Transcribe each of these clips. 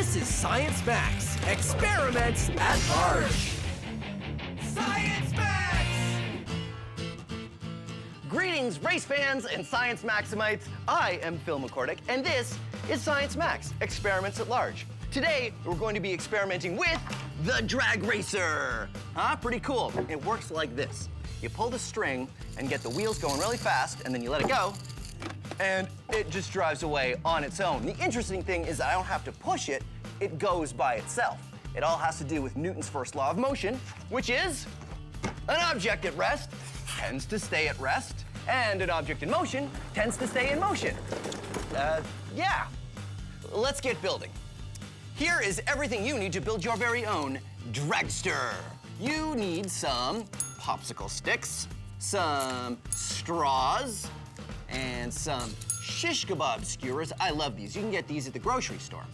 This is Science Max, experiments at large. Science Max! Greetings, race fans and science maximites. I am Phil McCordick, and this is Science Max, experiments at large. Today, we're going to be experimenting with the drag racer. Pretty cool. It works like this. You pull the string and get the wheels going really fast, and then you let it go, and it just drives away on its own. The interesting thing is that I don't have to push it, it goes by itself. It all has to do with Newton's first law of motion, which is an object at rest tends to stay at rest, and an object in motion tends to stay in motion. Yeah. Let's get building. Here is everything you need to build your very own dragster. You need some popsicle sticks, some straws, and some shish kebab skewers. I love these. You can get these at the grocery store.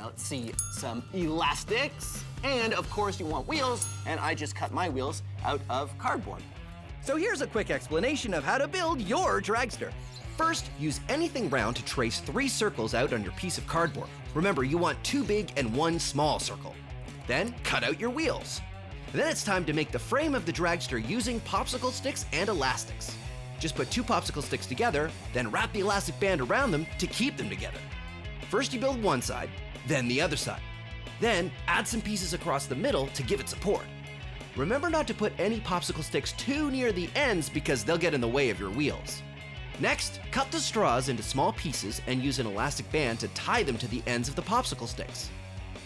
Let's see, some elastics, and of course you want wheels, and I just cut my wheels out of cardboard. So here's a quick explanation of how to build your dragster. First, use anything round to trace 3 circles out on your piece of cardboard. Remember, you want 2 big and 1 small circle. Then, cut out your wheels. Then it's time to make the frame of the dragster using popsicle sticks and elastics. Just put 2 popsicle sticks together, then wrap the elastic band around them to keep them together. First you build one side, then the other side. Then, add some pieces across the middle to give it support. Remember not to put any popsicle sticks too near the ends because they'll get in the way of your wheels. Next, cut the straws into small pieces and use an elastic band to tie them to the ends of the popsicle sticks.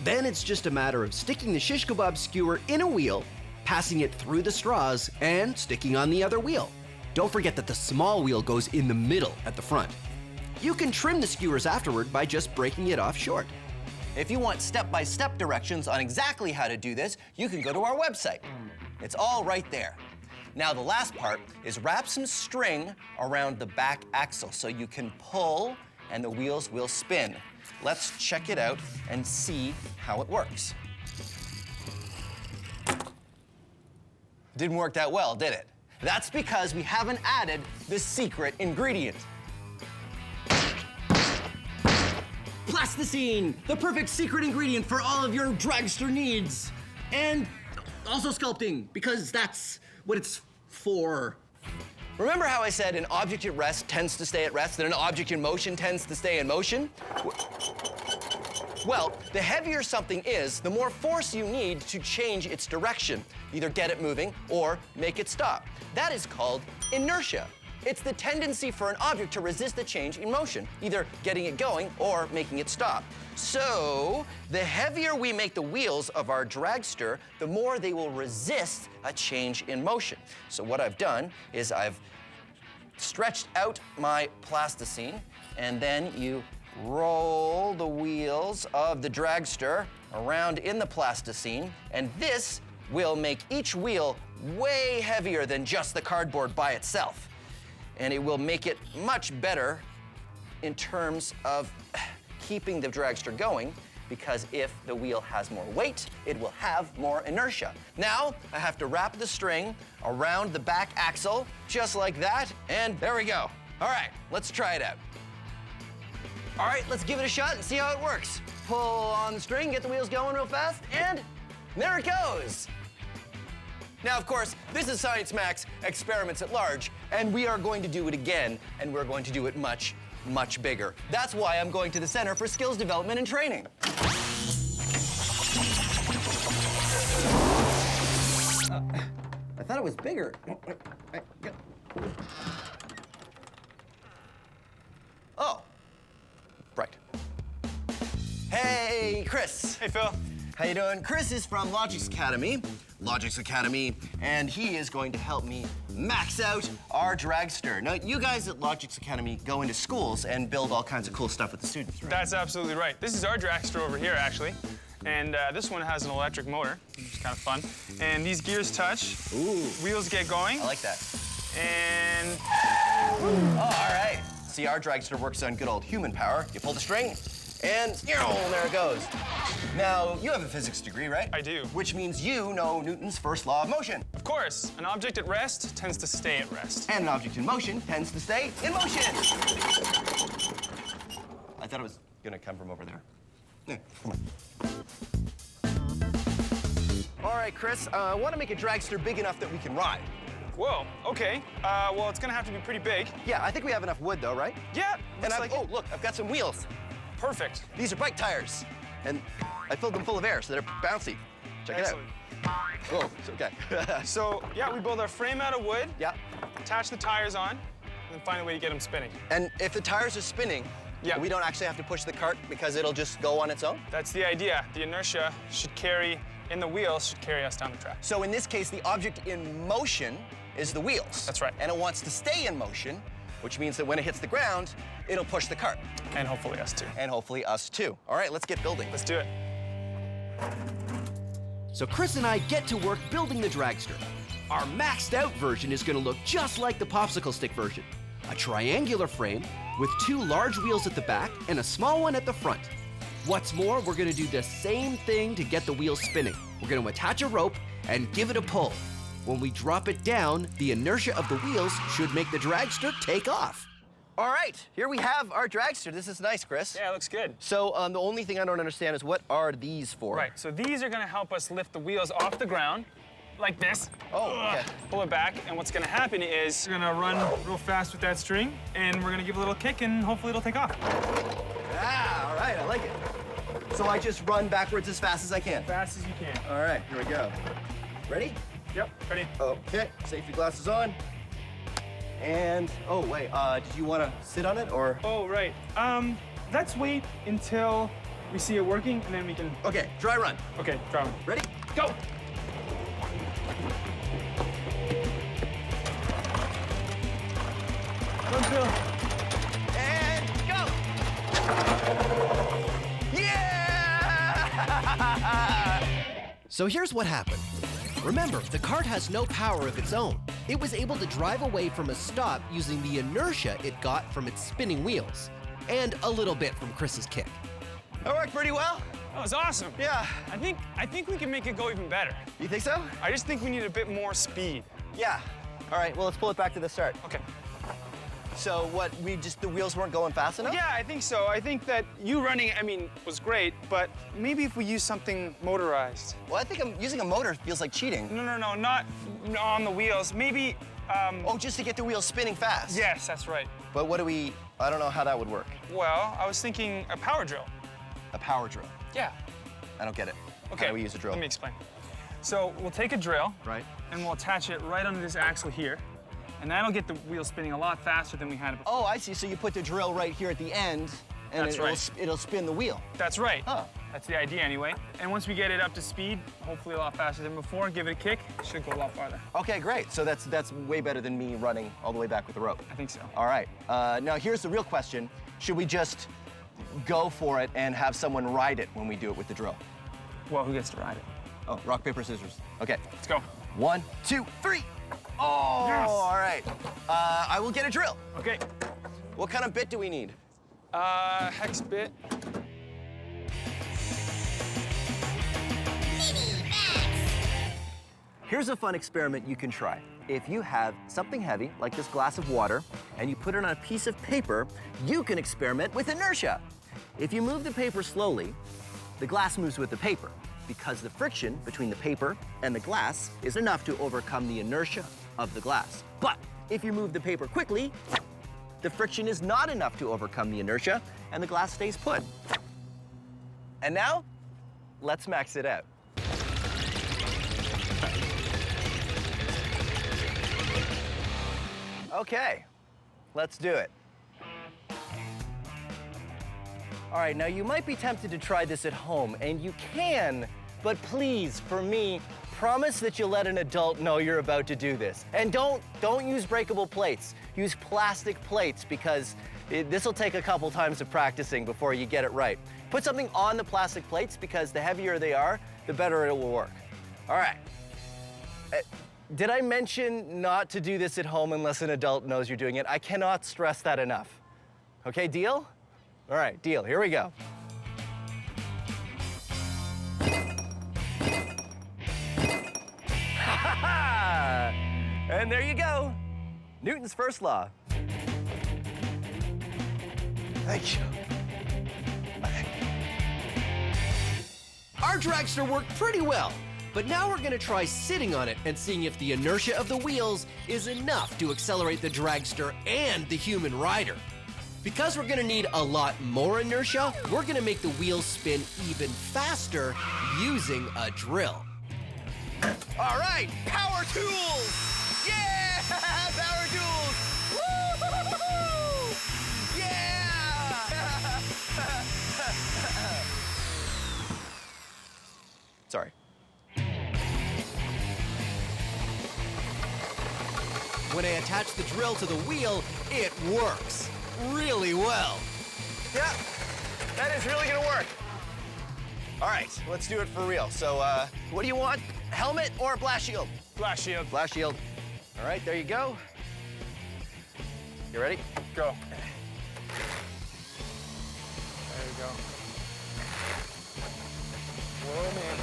Then it's just a matter of sticking the shish kebab skewer in a wheel, passing it through the straws, and sticking on the other wheel. Don't forget that the small wheel goes in the middle at the front. You can trim the skewers afterward by just breaking it off short. If you want step-by-step directions on exactly how to do this, you can go to our website. It's all right there. Now the last part is wrap some string around the back axle so you can pull and the wheels will spin. Let's check it out and see how it works. Didn't work that well, did it? That's because we haven't added the secret ingredient. Plasticine, the perfect secret ingredient for all of your dragster needs. And also sculpting, because that's what it's for. Remember how I said an object at rest tends to stay at rest and an object in motion tends to stay in motion? Well, the heavier something is, the more force you need to change its direction, either get it moving or make it stop. That is called inertia. It's the tendency for an object to resist a change in motion, either getting it going or making it stop. So, the heavier we make the wheels of our dragster, the more they will resist a change in motion. So what I've done is I've stretched out my plasticine, and then you roll the wheels of the dragster around in the plasticine, and this will make each wheel way heavier than just the cardboard by itself. And it will make it much better in terms of keeping the dragster going, because if the wheel has more weight, it will have more inertia. Now, I have to wrap the string around the back axle, just like that, and there we go. All right, let's try it out. All right, let's give it a shot and see how it works. Pull on the string, get the wheels going real fast, and there it goes. Now, of course, this is Science Max, experiments at large, and we are going to do it again, and we're going to do it much, much bigger. That's why I'm going to the Center for Skills Development and Training. I thought it was bigger. Oh, right. Hey, Chris. Hey, Phil. How you doing? Chris is from Logix Academy, and he is going to help me max out our dragster. Now, you guys at Logix Academy go into schools and build all kinds of cool stuff with the students, right? That's absolutely right. This is our dragster over here, actually. And this one has an electric motor, which is kind of fun. And these gears touch. Ooh. Wheels get going. I like that. And... Oh, all right. See, our dragster works on good old human power. You pull the string, and there it goes. Now, you have a physics degree, right? I do. Which means you know Newton's first law of motion. Of course, an object at rest tends to stay at rest. And an object in motion tends to stay in motion. I thought it was gonna come from over there. Come on. All right, Chris, I want to make a dragster big enough that we can ride. Whoa, okay. Well, it's gonna have to be pretty big. Yeah, I think we have enough wood, though, right? Yeah, And looks like oh, look, I've got some wheels. perfect. These are bike tires, and I filled them full of air, so they're bouncy. Check Excellent. it out. Oh, it's okay. So, yeah, we build our frame out of wood, Yeah. attach the tires on, and then find a way to get them spinning. And if the tires are spinning, Yeah. we don't actually have to push the cart because it'll just go on its own? That's the idea. The inertia should carry, in the wheels, should carry us down the track. So in this case, the object in motion is the wheels. That's right. And it wants to stay in motion, which means that when it hits the ground, it'll push the cart. And hopefully us too. And hopefully us too. All right, let's get building. Let's do it. So Chris and I get to work building the dragster. Our maxed out version is gonna look just like the popsicle stick version. A triangular frame with 2 large wheels at the back and a small one at the front. What's more, we're gonna do the same thing to get the wheels spinning. We're gonna attach a rope and give it a pull. When we drop it down, the inertia of the wheels should make the dragster take off. All right, here we have our dragster. This is nice, Chris. Yeah, it looks good. So the only thing I don't understand is what are these for? Right, so these are gonna help us lift the wheels off the ground, like this. Oh, okay. Pull it back, and what's gonna happen is we're gonna run real fast with that string, and we're gonna give it a little kick, and hopefully it'll take off. Ah, all right, I like it. So I just run backwards as fast as I can. Fast as you can. All right, here we go. Ready? Yep, ready? Okay, safety glasses on. And, oh, wait, did you want to sit on it, or? Oh, right. Let's wait until we see it working, and then we can... Okay, dry run. Okay, try one. Ready? Go! Run, Phil. And go! Yeah! So here's what happened. Remember, the cart has no power of its own. It was able to drive away from a stop using the inertia it got from its spinning wheels, and a little bit from Chris's kick. That worked pretty well. That was awesome. Yeah. I think we can make it go even better. You think so? I just think we need a bit more speed. Yeah. All right, well, let's pull it back to the start. Okay. So what, the wheels weren't going fast enough? Yeah, I think so. I think that you running, was great, but maybe if we use something motorized. Well, I think using a motor feels like cheating. No, not on the wheels. Maybe, Oh, just to get the wheels spinning fast? Yes, that's right. But I don't know how that would work. Well, I was thinking a power drill. A power drill. Yeah. I don't get it. Okay. How do we use a drill? Let me explain. So we'll take a drill. Right. And we'll attach it right under this axle here. And that'll get the wheel spinning a lot faster than we had it before. Oh, I see. So you put the drill right here at the end, and That's right. it'll spin the wheel. That's right. Huh. That's the idea anyway. And once we get it up to speed, hopefully a lot faster than before, give it a kick, it should go a lot farther. Okay, great. So that's way better than me running all the way back with the rope. I think so. All right. Now here's the real question. Should we just go for it and have someone ride it when we do it with the drill? Well, who gets to ride it? Oh, rock, paper, scissors. Okay. Let's go. 1, 2, 3. Oh, Yes. all right. I will get a drill. Okay. What kind of bit do we need? Hex bit. Here's a fun experiment you can try. If you have something heavy, like this glass of water, and you put it on a piece of paper, you can experiment with inertia. If you move the paper slowly, the glass moves with the paper, because the friction between the paper and the glass is enough to overcome the inertia of the glass. But if you move the paper quickly, the friction is not enough to overcome the inertia, and the glass stays put. And now, let's max it out. Okay, let's do it. All right, now you might be tempted to try this at home, and you can, but please, for me, promise that you'll let an adult know you're about to do this. And don't use breakable plates. Use plastic plates, because this will take a couple times of practicing before you get it right. Put something on the plastic plates, because the heavier they are, the better it will work. All right. Did I mention not to do this at home unless an adult knows you're doing it? I cannot stress that enough. Okay, deal? All right, deal. Here we go. And there you go. Newton's first law. Thank you. Our dragster worked pretty well, but now we're gonna try sitting on it and seeing if the inertia of the wheels is enough to accelerate the dragster and the human rider. Because we're gonna need a lot more inertia, we're gonna make the wheels spin even faster using a drill. All right, power tools! Yeah, power tools! Woo! Yeah! Sorry. When I attach the drill to the wheel, it works really well. Yeah, that is really gonna work. All right, let's do it for real. So, what do you want? Helmet or blast shield? Blast shield. Blast shield. All right, there you go. You ready? Go. There you go. Whoa, man.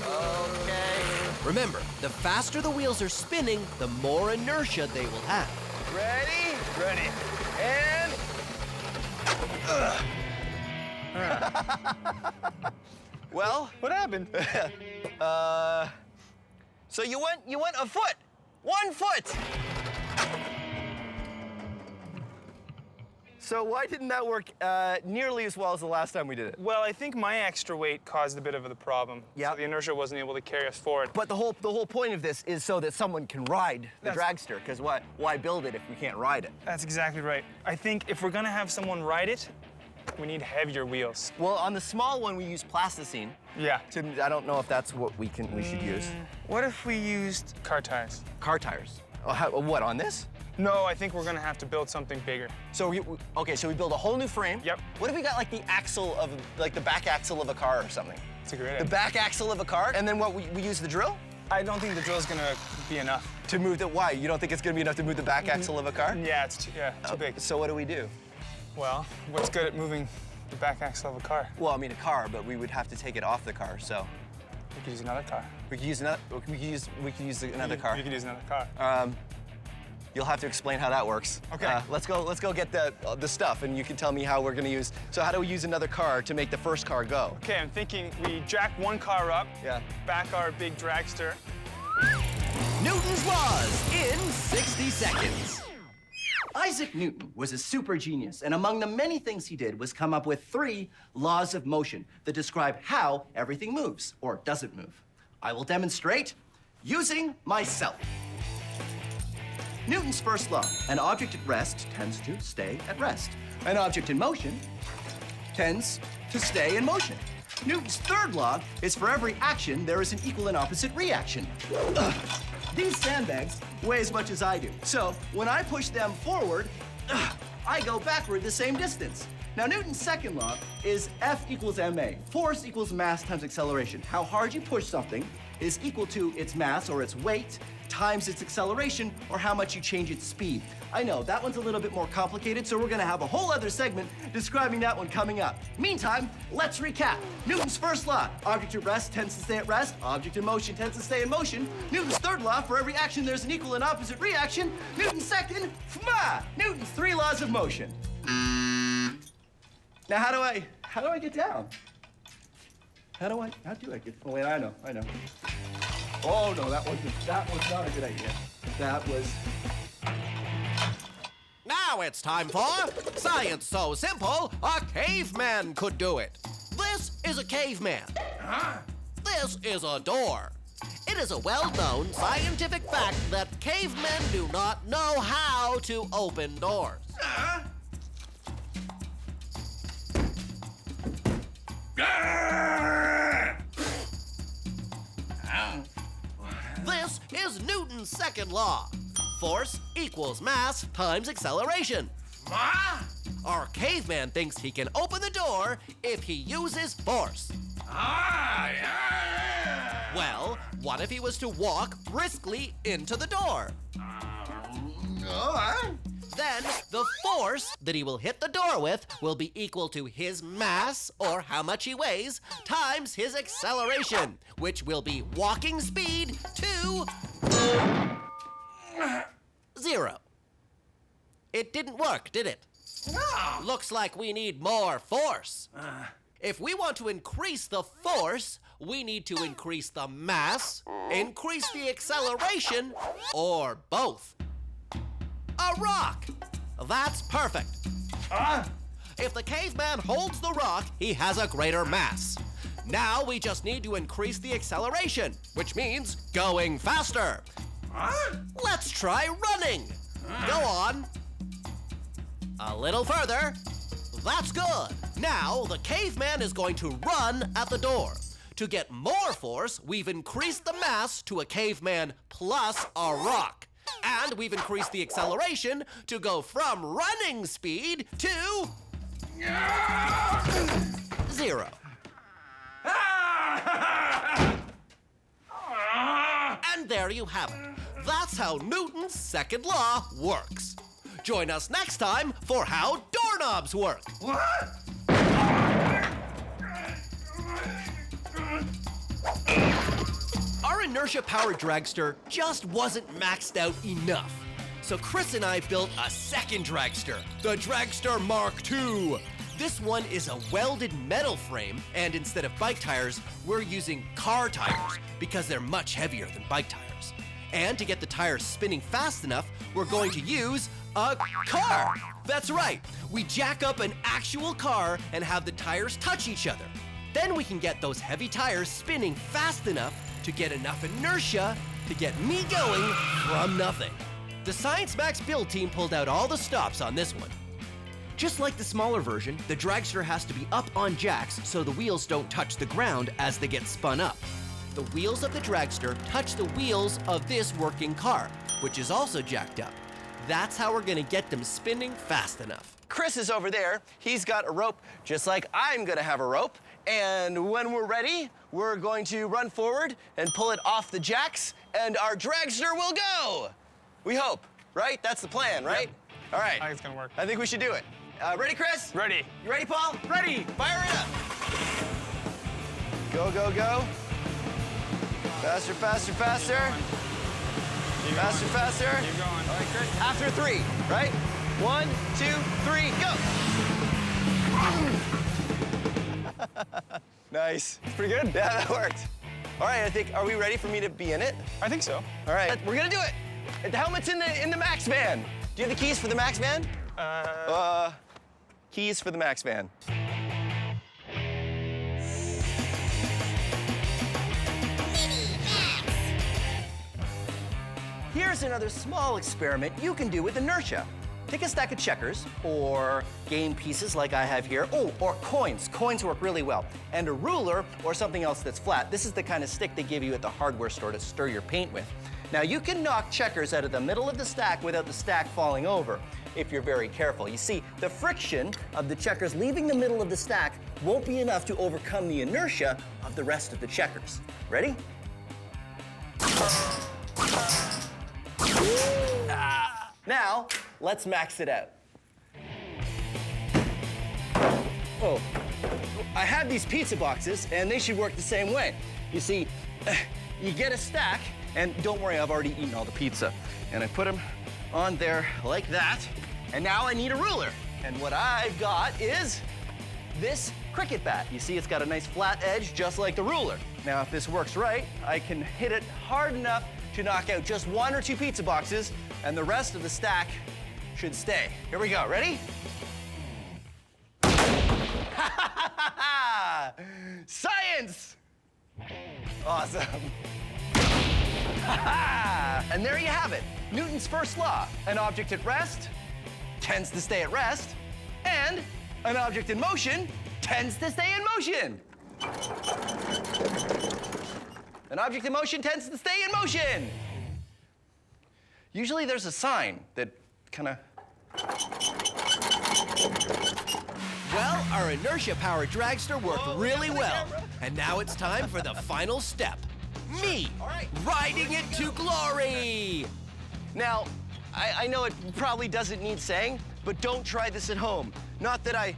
Okay. Remember, the faster the wheels are spinning, the more inertia they will have. Ready? Ready. And... Well, What happened? so you went a foot. 1 foot. So why didn't that work nearly as well as the last time we did it? Well, I think my extra weight caused a bit of the problem. Yeah. So the inertia wasn't able to carry us forward. But the whole point of this is so that someone can ride the dragster, because why build it if we can't ride it? That's exactly right. I think if we're gonna have someone ride it, we need heavier wheels. Well, on the small one we use plasticine. Yeah. I don't know if that's what we should use. What if we used car tires? Car tires. Oh, what, on this? No, I think we're gonna have to build something bigger. So so we build a whole new frame. Yep. What if we got like the axle of like the back axle of a car or something? It's a great The idea. back axle of a car, and then what we use the drill I don't think the drill's gonna be enough. to move the why? You don't think it's gonna be enough to move the back axle of a car? Yeah, it's too big. So what do we do? Well, what's good at moving the back axle of a car? Well, I mean a car, but we would have to take it off the car. So We could use another car. we could use another. We could use another car. You could use another car. You'll have to explain how that works. Okay. Let's go get the stuff, and you can tell me how we're gonna use. So how do we use another car to make the first car go? Okay, I'm thinking we jack one car up, Yeah. back our big dragster. Newton's laws in 60 seconds. Isaac Newton was a super genius, and among the many things he did was come up with 3 laws of motion that describe how everything moves or doesn't move. I will demonstrate using myself. Newton's first law: an object at rest tends to stay at rest. An object in motion tends to stay in motion. Newton's third law is for every action, there is an equal and opposite reaction. Ugh. These sandbags weigh as much as I do. So when I push them forward, I go backward the same distance. Now, Newton's second law is F equals ma. Force equals mass times acceleration. How hard you push something is equal to its mass or its weight times its acceleration, or how much you change its speed. I know, that one's a little bit more complicated, so we're gonna have a whole other segment describing that one coming up. Meantime, let's recap. Newton's first law: object at rest tends to stay at rest, object in motion tends to stay in motion. Newton's third law: for every action there's an equal and opposite reaction. Newton's second: Newton's 3 laws of motion. Now how do I get down? How do I get, oh wait, I know. Oh no, that was not a good idea. That was... Now it's time for Science So Simple, a caveman could do it. This is a caveman. This is a door. It is a well-known scientific fact that cavemen do not know how to open doors. This is Newton's second law. Force equals mass times acceleration. Our caveman thinks he can open the door if he uses force. Well, what if he was to walk briskly into the door? Then the force that he will hit the door with will be equal to his mass, or how much he weighs, times his acceleration, which will be walking speed to 0. It didn't work, did it? No. Looks like we need more force. If we want to increase the force, we need to increase the mass, increase the acceleration, or both. A rock! That's perfect. If the caveman holds the rock, he has a greater mass. Now we just need to increase the acceleration, which means going faster. Let's try running. Go on. A little further. That's good. Now the caveman is going to run at the door. To get more force, we've increased the mass to a caveman plus a rock. And we've increased the acceleration to go from running speed to 0. And there you have it. That's how Newton's second law works. Join us next time for how doorknobs work. What? Our inertia-powered dragster just wasn't maxed out enough. So Chris and I built a second dragster, the Dragster Mark II. This one is a welded metal frame, and instead of bike tires, we're using car tires because they're much heavier than bike tires. And to get the tires spinning fast enough, we're going to use a car. That's right. We jack up an actual car and have the tires touch each other. Then we can get those heavy tires spinning fast enough to get enough inertia to get me going from nothing. The Science Max build team pulled out all the stops on this one. Just like the smaller version, the dragster has to be up on jacks so the wheels don't touch the ground as they get spun up. The wheels of the dragster touch the wheels of this working car, which is also jacked up. That's how we're gonna get them spinning fast enough. Chris is over there. He's got a rope, just like I'm gonna have a rope. And when we're ready, we're going to run forward and pull it off the jacks, and our dragster will go. We hope, right? That's the plan, right? Yep. All right. I think it's gonna work. I think we should do it. Ready, Chris? Ready. You ready, Paul? Ready. Fire it up. Go, go, go. Faster, faster, faster. Keep Faster, going. faster. Keep going. All right, Chris. After 3, right? 1, 2, 3, go. Nice. It's pretty good. Yeah, that worked. All right, I think, are we ready for me to be in it? I think so. All right, we're gonna do it. The helmet's in the Max van. Do you have the keys for the Max van? Keys for the Max van. Here's another small experiment you can do with inertia. Take a stack of checkers or game pieces like I have here. Oh, or coins. Coins work really well. And a ruler or something else that's flat. This is the kind of stick they give you at the hardware store to stir your paint with. Now you can knock checkers out of the middle of the stack without the stack falling over, if you're very careful. You see, the friction of the checkers leaving the middle of the stack won't be enough to overcome the inertia of the rest of the checkers. Ready? Now, let's max it out. Oh, I have these pizza boxes, and they should work the same way. You see, you get a stack, and don't worry, I've already eaten all the pizza. And I put them on there like that, and now I need a ruler. And what I've got is this cricket bat. You see, it's got a nice flat edge, just like the ruler. Now, if this works right, I can hit it hard enough to knock out just 1 or 2 pizza boxes, and the rest of the stack should stay. Here we go, ready? Science! Awesome. And there you have it. Newton's first law. An object at rest tends to stay at rest, and an object in motion tends to stay in motion. An object in motion tends to stay in motion. Usually there's a sign that kind of... Well, our inertia-powered dragster worked really well. And now it's time for the final step. Me, riding it to glory! Now, I know it probably doesn't need saying, but don't try this at home. Not that I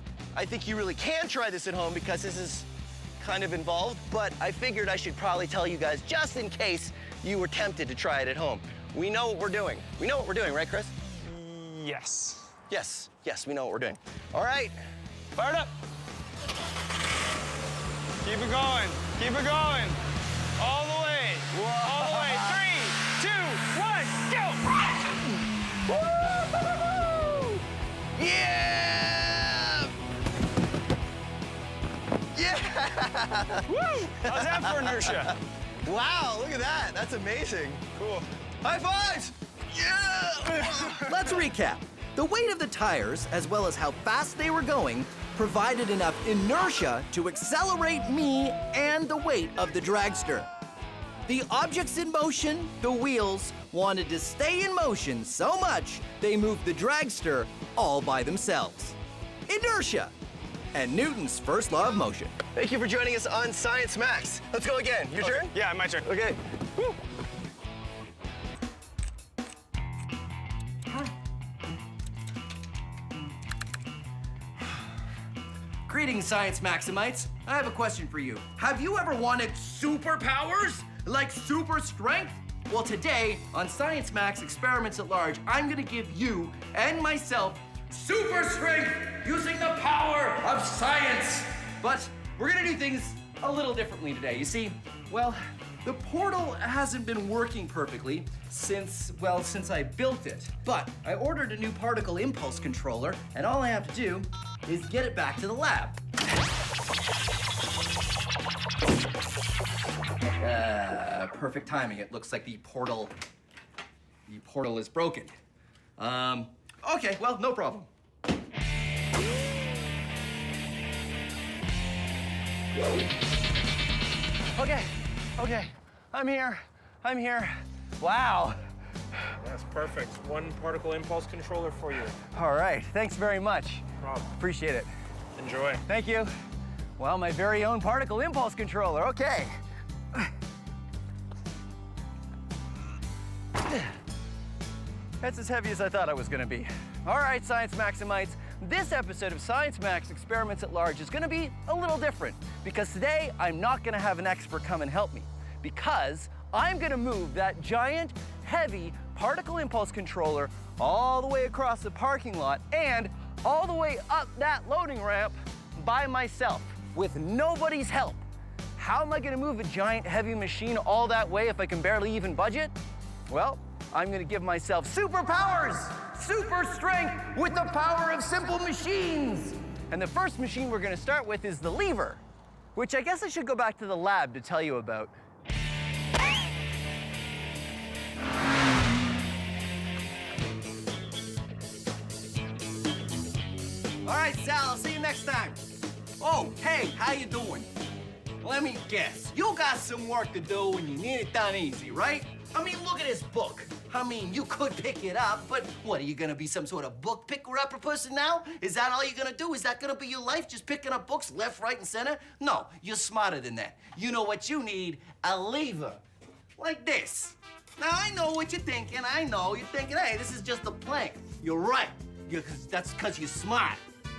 think you really can try this at home because this is kind of involved, but I figured I should probably tell you guys just in case you were tempted to try it at home. We know what we're doing. We know what we're doing, right, Chris? Yes. Yes, we know what we're doing. All right, Fired up. Keep it going. Keep it going. All the way. Whoa. All the way. 3, 2, 1, go! Woo! Yeah! Yeah! Woo! How's that for inertia? Wow, look at that. That's amazing. Cool. High fives! Yeah! Let's recap. The weight of the tires, as well as how fast they were going, provided enough inertia to accelerate me and the weight of the dragster. The objects in motion, the wheels, wanted to stay in motion so much they moved the dragster all by themselves. Inertia, and Newton's first law of motion. Thank you for joining us on Science Max. Let's go again. Your turn? Yeah, my turn. Okay. Woo. Greetings, Science Maximites. I have a question for you. Have you ever wanted superpowers? Like super strength? Well, today, on Science Max Experiments at Large, I'm gonna give you and myself super strength using the power of science. But we're gonna do things a little differently today. You see, well, the portal hasn't been working perfectly since I built it. But I ordered a new particle impulse controller, and all I have to do is get it back to the lab. Perfect timing. It looks like the portal is broken. Okay, well, no problem. Okay. I'm here. Wow. That's perfect. One particle impulse controller for you. All right, thanks very much. No problem. Appreciate it. Enjoy. Thank you. Well, my very own particle impulse controller, okay. That's as heavy as I thought it was gonna be. All right, Science Maximites, this episode of Science Max Experiments at Large is gonna be a little different because today I'm not gonna have an expert come and help me because I'm gonna move that giant, heavy particle impulse controller all the way across the parking lot and all the way up that loading ramp by myself with nobody's help. How am I gonna move a giant, heavy machine all that way if I can barely even budget? Well, I'm gonna give myself superpowers, super strength with the power of simple machines. And the first machine we're gonna start with is the lever, which I guess I should go back to the lab to tell you about. All right, Sal, I'll see you next time. Oh, hey, how you doing? Let me guess, you got some work to do and you need it done easy, right? I mean, look at this book. I mean, you could pick it up, but what, are you gonna be some sort of book picker-upper person now? Is that all you're gonna do? Is that gonna be your life, just picking up books left, right, and center? No, you're smarter than that. You know what you need? A lever, like this. Now, I know what you're thinking. I know you're thinking, hey, this is just a plank. You're right. That's because you're smart.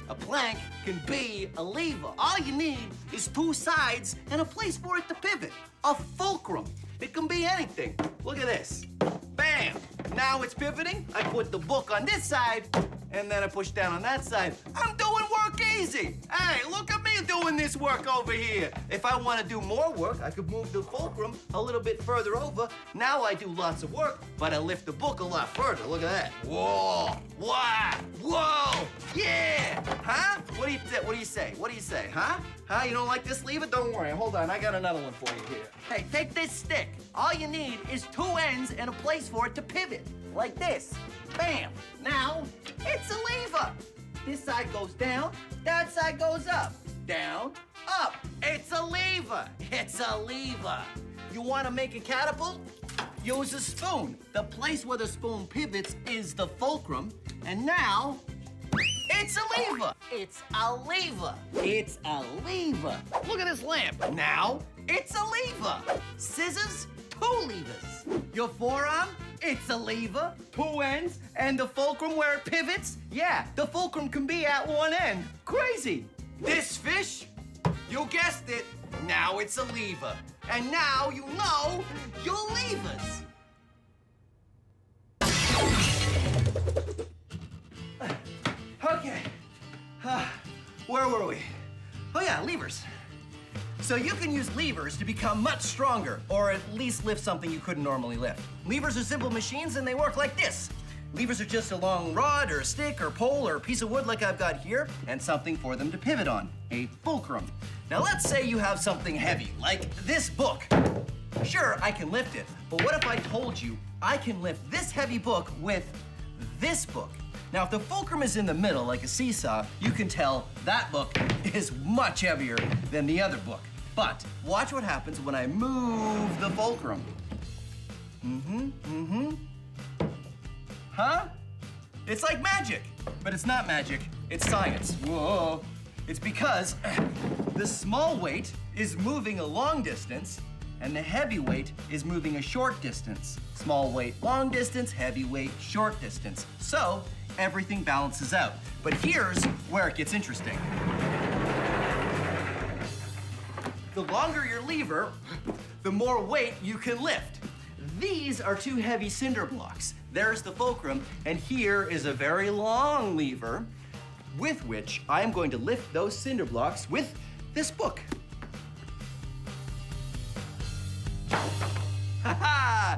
A plank can be a lever. All you need is two sides and a place for it to pivot. A fulcrum. It can be anything. Look at this. Bam! Now it's pivoting. I put the book on this side, and then I push down on that side. I'm doing work easy. Hey, look at me doing this work over here. If I want to do more work, I could move the fulcrum a little bit further over. Now I do lots of work, but I lift the book a lot further. Look at that. Whoa! Wow! Whoa! Yeah! Huh? What do you say? What do you say? Huh? Huh? You don't like this lever? Don't worry. Hold on. I got another one for you here. Hey, take this stick. All you need is two ends and a place for it to pivot. Like this. Bam! Now, it's a lever. This side goes down, that side goes up. Down, up. It's a lever. It's a lever. You want to make a catapult? Use a spoon. The place where the spoon pivots is the fulcrum. And now, it's a lever. It's a lever. It's a lever. Look at this lamp. Now, it's a lever. Scissors, two levers. Your forearm, it's a lever, two ends, and the fulcrum where it pivots, yeah, the fulcrum can be at one end. Crazy. This fish, you guessed it, now it's a lever. And now you know your levers. Okay, where were we? Oh yeah, levers. So you can use levers to become much stronger, or at least lift something you couldn't normally lift. Levers are simple machines and they work like this. Levers are just a long rod or a stick or pole or a piece of wood like I've got here, and something for them to pivot on, a fulcrum. Now let's say you have something heavy, like this book. Sure, I can lift it, but what if I told you I can lift this heavy book with this book? Now, if the fulcrum is in the middle, like a seesaw, you can tell that book is much heavier than the other book. But watch what happens when I move the fulcrum. Huh? It's like magic, but it's not magic, it's science. Whoa. It's because the small weight is moving a long distance and the heavy weight is moving a short distance. Small weight, long distance, heavy weight, short distance. So everything balances out. But here's where it gets interesting. The longer your lever, the more weight you can lift. These are two heavy cinder blocks. There's the fulcrum, and here is a very long lever with which I am going to lift those cinder blocks with this book. Ha-ha!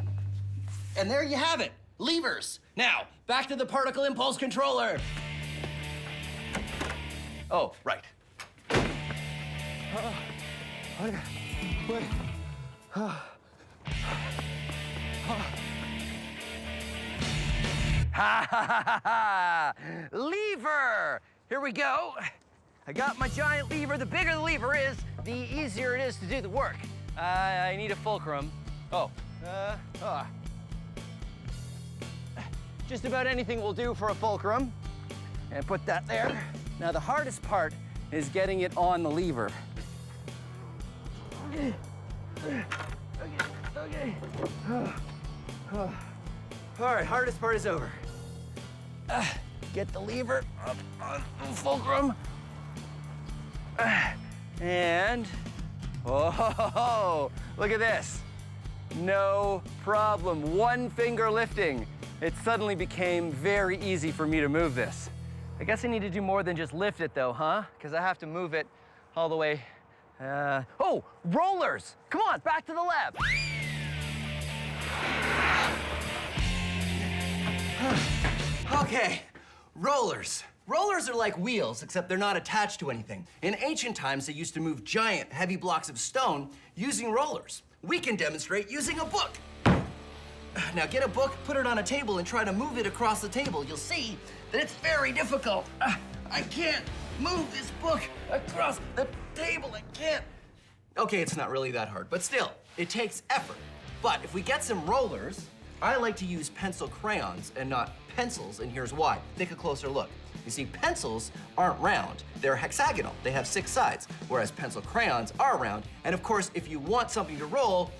And there you have it, levers. Now, back to the particle impulse controller. Oh, right. Ha ha ha ha! Lever! Here we go. I got my giant lever. The bigger the lever is, the easier it is to do the work. I need a fulcrum. Just about anything will do for a fulcrum. And put that there. Now the hardest part is getting it on the lever. Okay. All right, hardest part is over. Get the lever up on the fulcrum. And, oh, look at this. No problem, one finger lifting. It suddenly became very easy for me to move this. I guess I need to do more than just lift it though, huh? Because I have to move it all the way. Oh, rollers! Come on, back to the lab. Okay, rollers. Rollers are like wheels, except they're not attached to anything. In ancient times, they used to move giant, heavy blocks of stone using rollers. We can demonstrate using a book. Now get a book, put it on a table, and try to move it across the table. You'll see that it's very difficult. I can't move this book across the table. I can't. Okay, it's not really that hard, but still, it takes effort. But if we get some rollers, I like to use pencil crayons and not pencils, and here's why. Take a closer look. You see, pencils aren't round. They're hexagonal. They have 6 sides, whereas pencil crayons are round. And of course, if you want something to roll,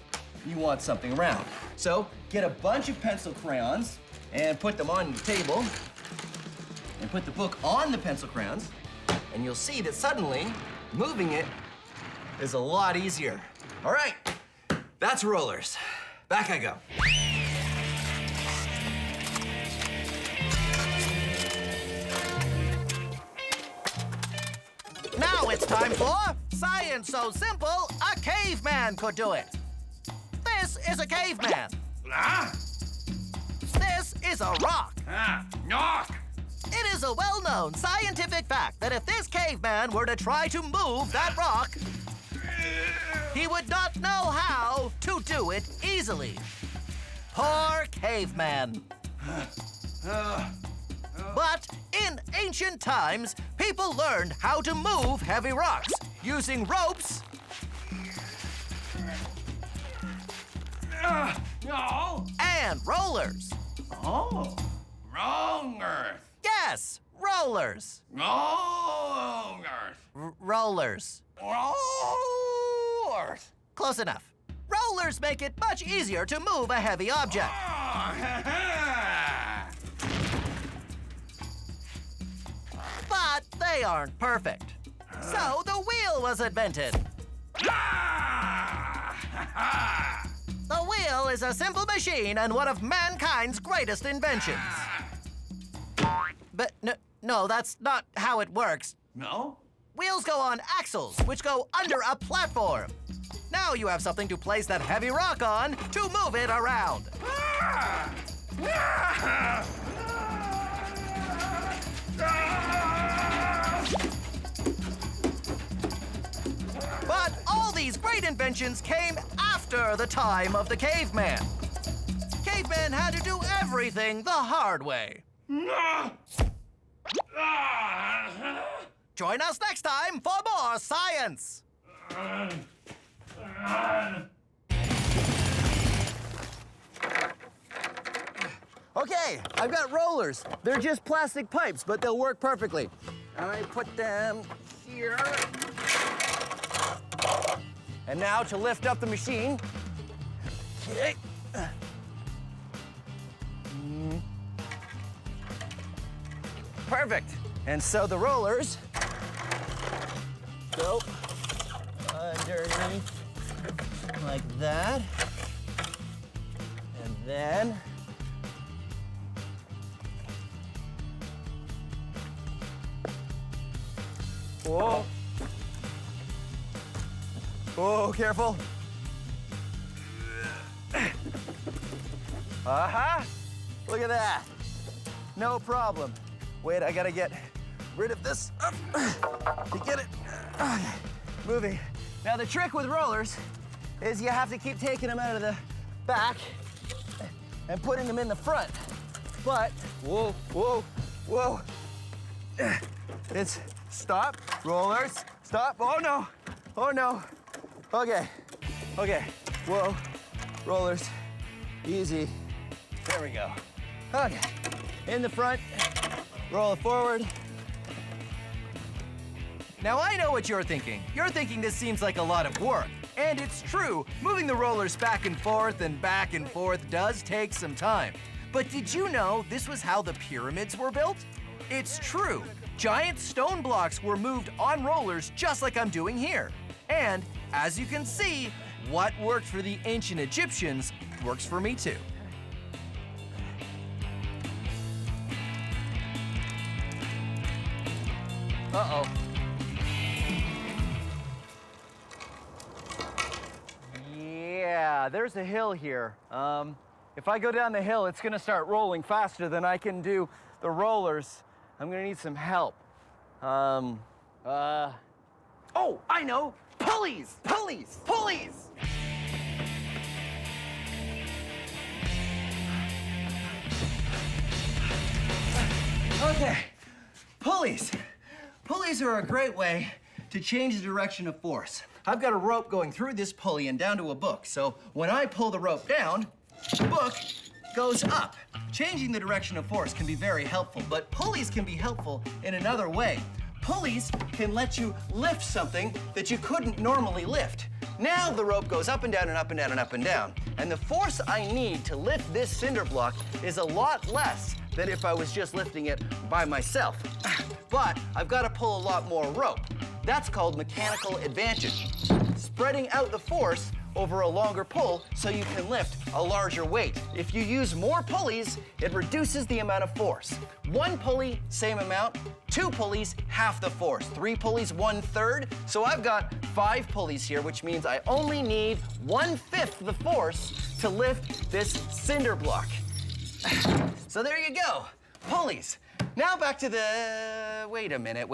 you want something round. So get a bunch of pencil crayons and put them on the table and put the book on the pencil crayons, and you'll see that suddenly moving it is a lot easier. All right, that's rollers. Back I go. Now it's time for Science So Simple, a caveman could do it. This is a caveman. This is a rock. Knock! It is a well-known scientific fact that if this caveman were to try to move that rock, he would not know how to do it easily. Poor caveman. But in ancient times, people learned how to move heavy rocks using ropes No! and rollers. Oh, wrong earth. Yes, rollers. Wrong earth. Rollers. Wrong earth. Close enough. Rollers make it much easier to move a heavy object. But they aren't perfect. So the wheel was invented. The wheel is a simple machine and one of mankind's greatest inventions. But no, that's not how it works. No? wheels go on axles, which go under a platform. Now you have something to place that heavy rock on to move it around. But all these great inventions came after the time of the caveman. Cavemen had to do everything the hard way. Join us next time for more science. Okay, I've got rollers. They're just plastic pipes, but they'll work perfectly. I put them here. And now to lift up the machine. Okay. Perfect. And so the rollers go underneath like that. And then whoa. Whoa, careful. Uh-huh. Look at that. No problem. Wait, I gotta get rid of this to get it moving. Now, the trick with rollers is you have to keep taking them out of the back and putting them in the front. But, whoa, whoa, whoa. It's stop, rollers, stop. Oh no, oh no. Okay, okay, whoa, rollers, easy. There we go. Okay, in the front, roll it forward. Now I know what you're thinking. You're thinking this seems like a lot of work. And it's true, moving the rollers back and forth does take some time. But did you know this was how the pyramids were built? It's true. Giant stone blocks were moved on rollers just like I'm doing here. And as you can see, what worked for the ancient Egyptians works for me too. Uh-oh. Yeah, there's a hill here. If I go down the hill, it's gonna start rolling faster than I can do the rollers. I'm gonna need some help. Oh, I know! Pulleys! Pulleys! Pulleys! Okay, pulleys. Pulleys are a great way to change the direction of force. I've got a rope going through this pulley and down to a book, so when I pull the rope down, the book goes up. Changing the direction of force can be very helpful, but pulleys can be helpful in another way. Pulleys can let you lift something that you couldn't normally lift. Now the rope goes up and down and up and down and up and down. And the force I need to lift this cinder block is a lot less than if I was just lifting it by myself. But I've got to pull a lot more rope. That's called mechanical advantage. Spreading out the force over a longer pull so you can lift a larger weight. If you use more pulleys, it reduces the amount of force. One pulley, same amount. Two pulleys, half the force. Three pulleys, 1/3. So I've got 5 pulleys here, which means I only need 1/5 the force to lift this cinder block. So there you go, pulleys. Now back to the, wait a minute.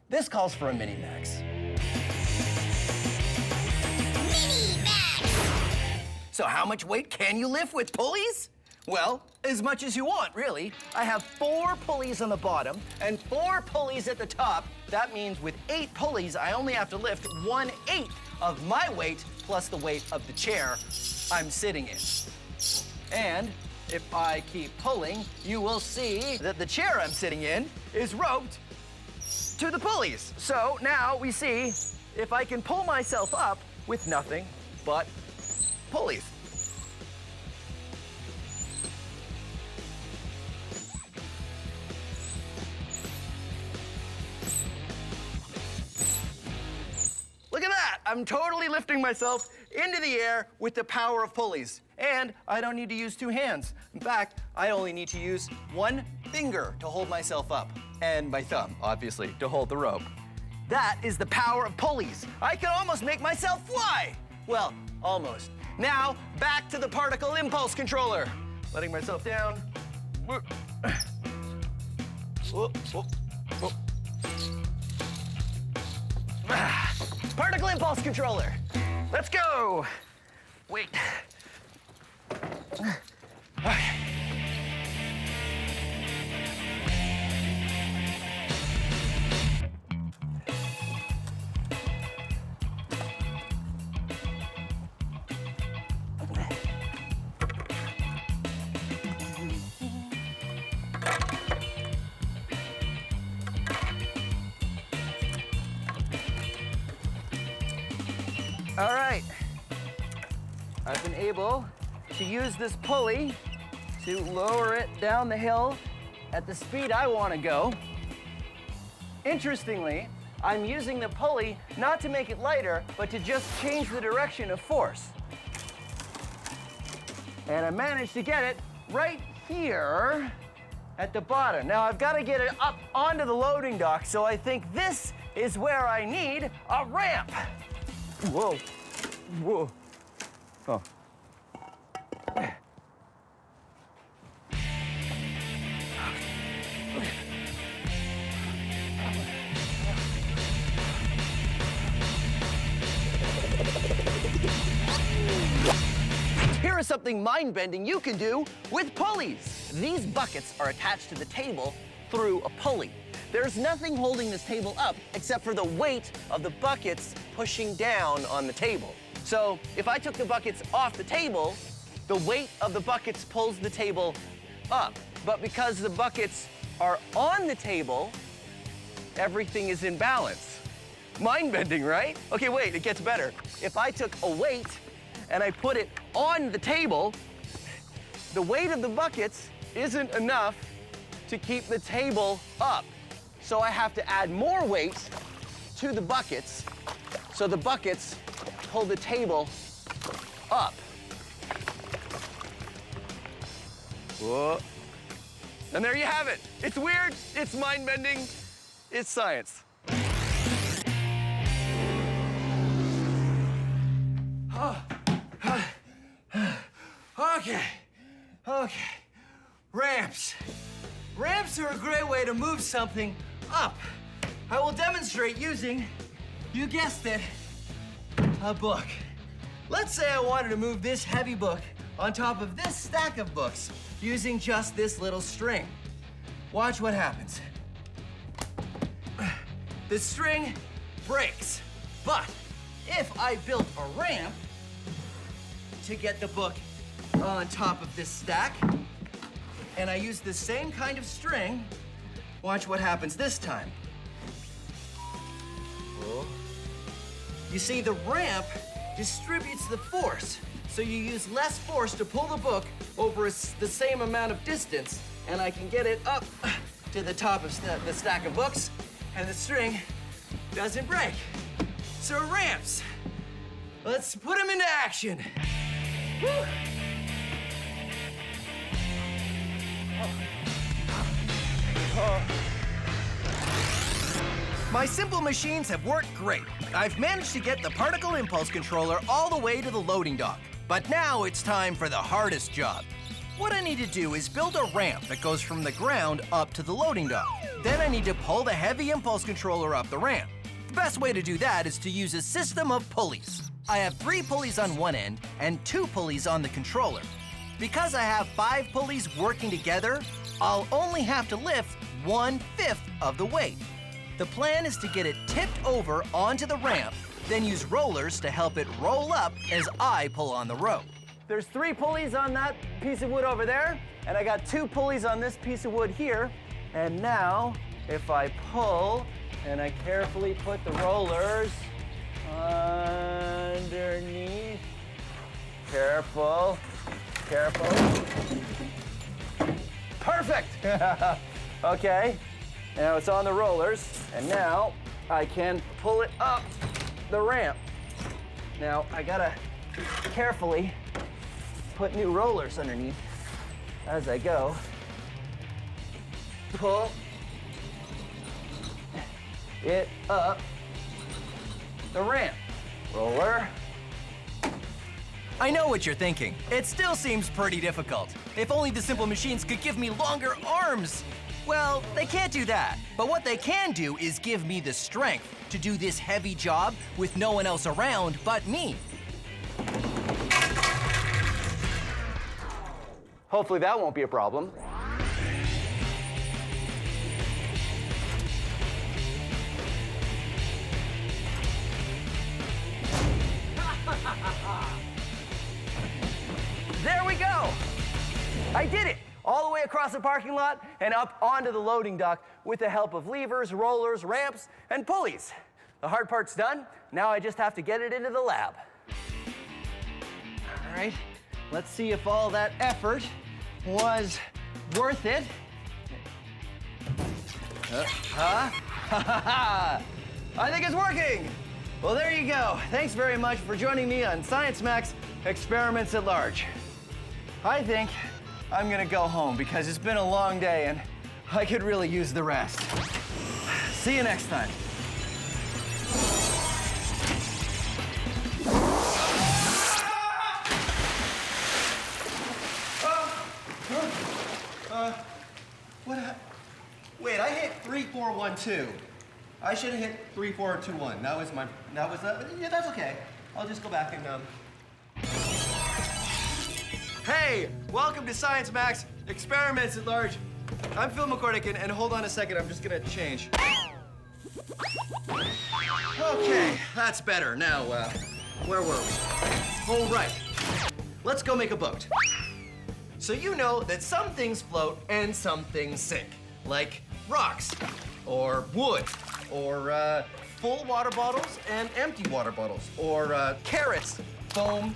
This calls for a mini-max. So how much weight can you lift with pulleys? Well, as much as you want, really. I have 4 pulleys on the bottom and 4 pulleys at the top. That means with 8 pulleys, I only have to lift 1/8 of my weight plus the weight of the chair I'm sitting in. And if I keep pulling, you will see that the chair I'm sitting in is roped to the pulleys. So now we see if I can pull myself up with nothing but pulleys. Look at that! I'm totally lifting myself into the air with the power of pulleys. And I don't need to use 2 hands. In fact, I only need to use 1 finger to hold myself up. And my thumb, obviously, to hold the rope. That is the power of pulleys. I could almost make myself fly. Well, almost. Now, back to the particle impulse controller. Letting myself down. Whoop. Whoop, whoop, whoop. Particle impulse controller. Let's go. Wait. All right, I've been able to use this pulley to lower it down the hill at the speed I want to go. Interestingly, I'm using the pulley not to make it lighter, but to just change the direction of force. And I managed to get it right here at the bottom. Now I've got to get it up onto the loading dock, so I think this is where I need a ramp. Whoa, whoa, oh. Here is something mind-bending you can do with pulleys. These buckets are attached to the table through a pulley. There's nothing holding this table up except for the weight of the buckets pushing down on the table. So if I took the buckets off the table, the weight of the buckets pulls the table up. But because the buckets are on the table, everything is in balance. Mind-bending, right? Okay, wait, it gets better. If I took a weight and I put it on the table, the weight of the buckets isn't enough to keep the table up. So I have to add more weight to the buckets so the buckets pull the table up. Whoa. And there you have it. It's weird, it's mind-bending, it's science. Okay. Ramps. Ramps are a great way to move something up. I will demonstrate using, you guessed it, a book. Let's say I wanted to move this heavy book on top of this stack of books using just this little string. Watch what happens. The string breaks, but if I built a ramp to get the book on top of this stack, and I use the same kind of string, watch what happens this time. Whoa. You see, the ramp distributes the force, so you use less force to pull the book over the same amount of distance, and I can get it up to the top of the stack of books, and the string doesn't break. So ramps, let's put them into action. Woo. My simple machines have worked great. I've managed to get the particle impulse controller all the way to the loading dock. But now it's time for the hardest job. What I need to do is build a ramp that goes from the ground up to the loading dock. Then I need to pull the heavy impulse controller up the ramp. The best way to do that is to use a system of pulleys. I have 3 pulleys on one end and 2 pulleys on the controller. Because I have 5 pulleys working together, I'll only have to lift 1/5 of the weight. The plan is to get it tipped over onto the ramp, then use rollers to help it roll up as I pull on the rope. There's 3 pulleys on that piece of wood over there, and I got 2 pulleys on this piece of wood here. And now, if I pull and I carefully put the rollers underneath, careful, perfect. Okay, now it's on the rollers, and now I can pull it up the ramp. Now I gotta carefully put new rollers underneath as I go. Pull it up the ramp. Roller. I know what you're thinking. It still seems pretty difficult. If only the simple machines could give me longer arms. Well, they can't do that. But what they can do is give me the strength to do this heavy job with no one else around but me. Hopefully that won't be a problem. There we go. I did it. All the way across the parking lot and up onto the loading dock with the help of levers, rollers, ramps, and pulleys. The hard part's done. Now I just have to get it into the lab. All right, let's see if all that effort was worth it. I think it's working. Well, there you go. Thanks very much for joining me on Science Max Experiments at Large. I think I'm gonna go home because it's been a long day and I could really use the rest. See you next time. Wait, I hit 3, 4, 1, 2. I should have hit 3, 4, 2, 1. Yeah, that's okay. I'll just go back and, Hey, welcome to Science Max Experiments at Large. I'm Phil McCordick, and hold on a second, I'm just gonna change. Okay, that's better. Now, where were we? All right, let's go make a boat. So you know that some things float and some things sink, like rocks, or wood, or full water bottles and empty water bottles, or carrots, foam,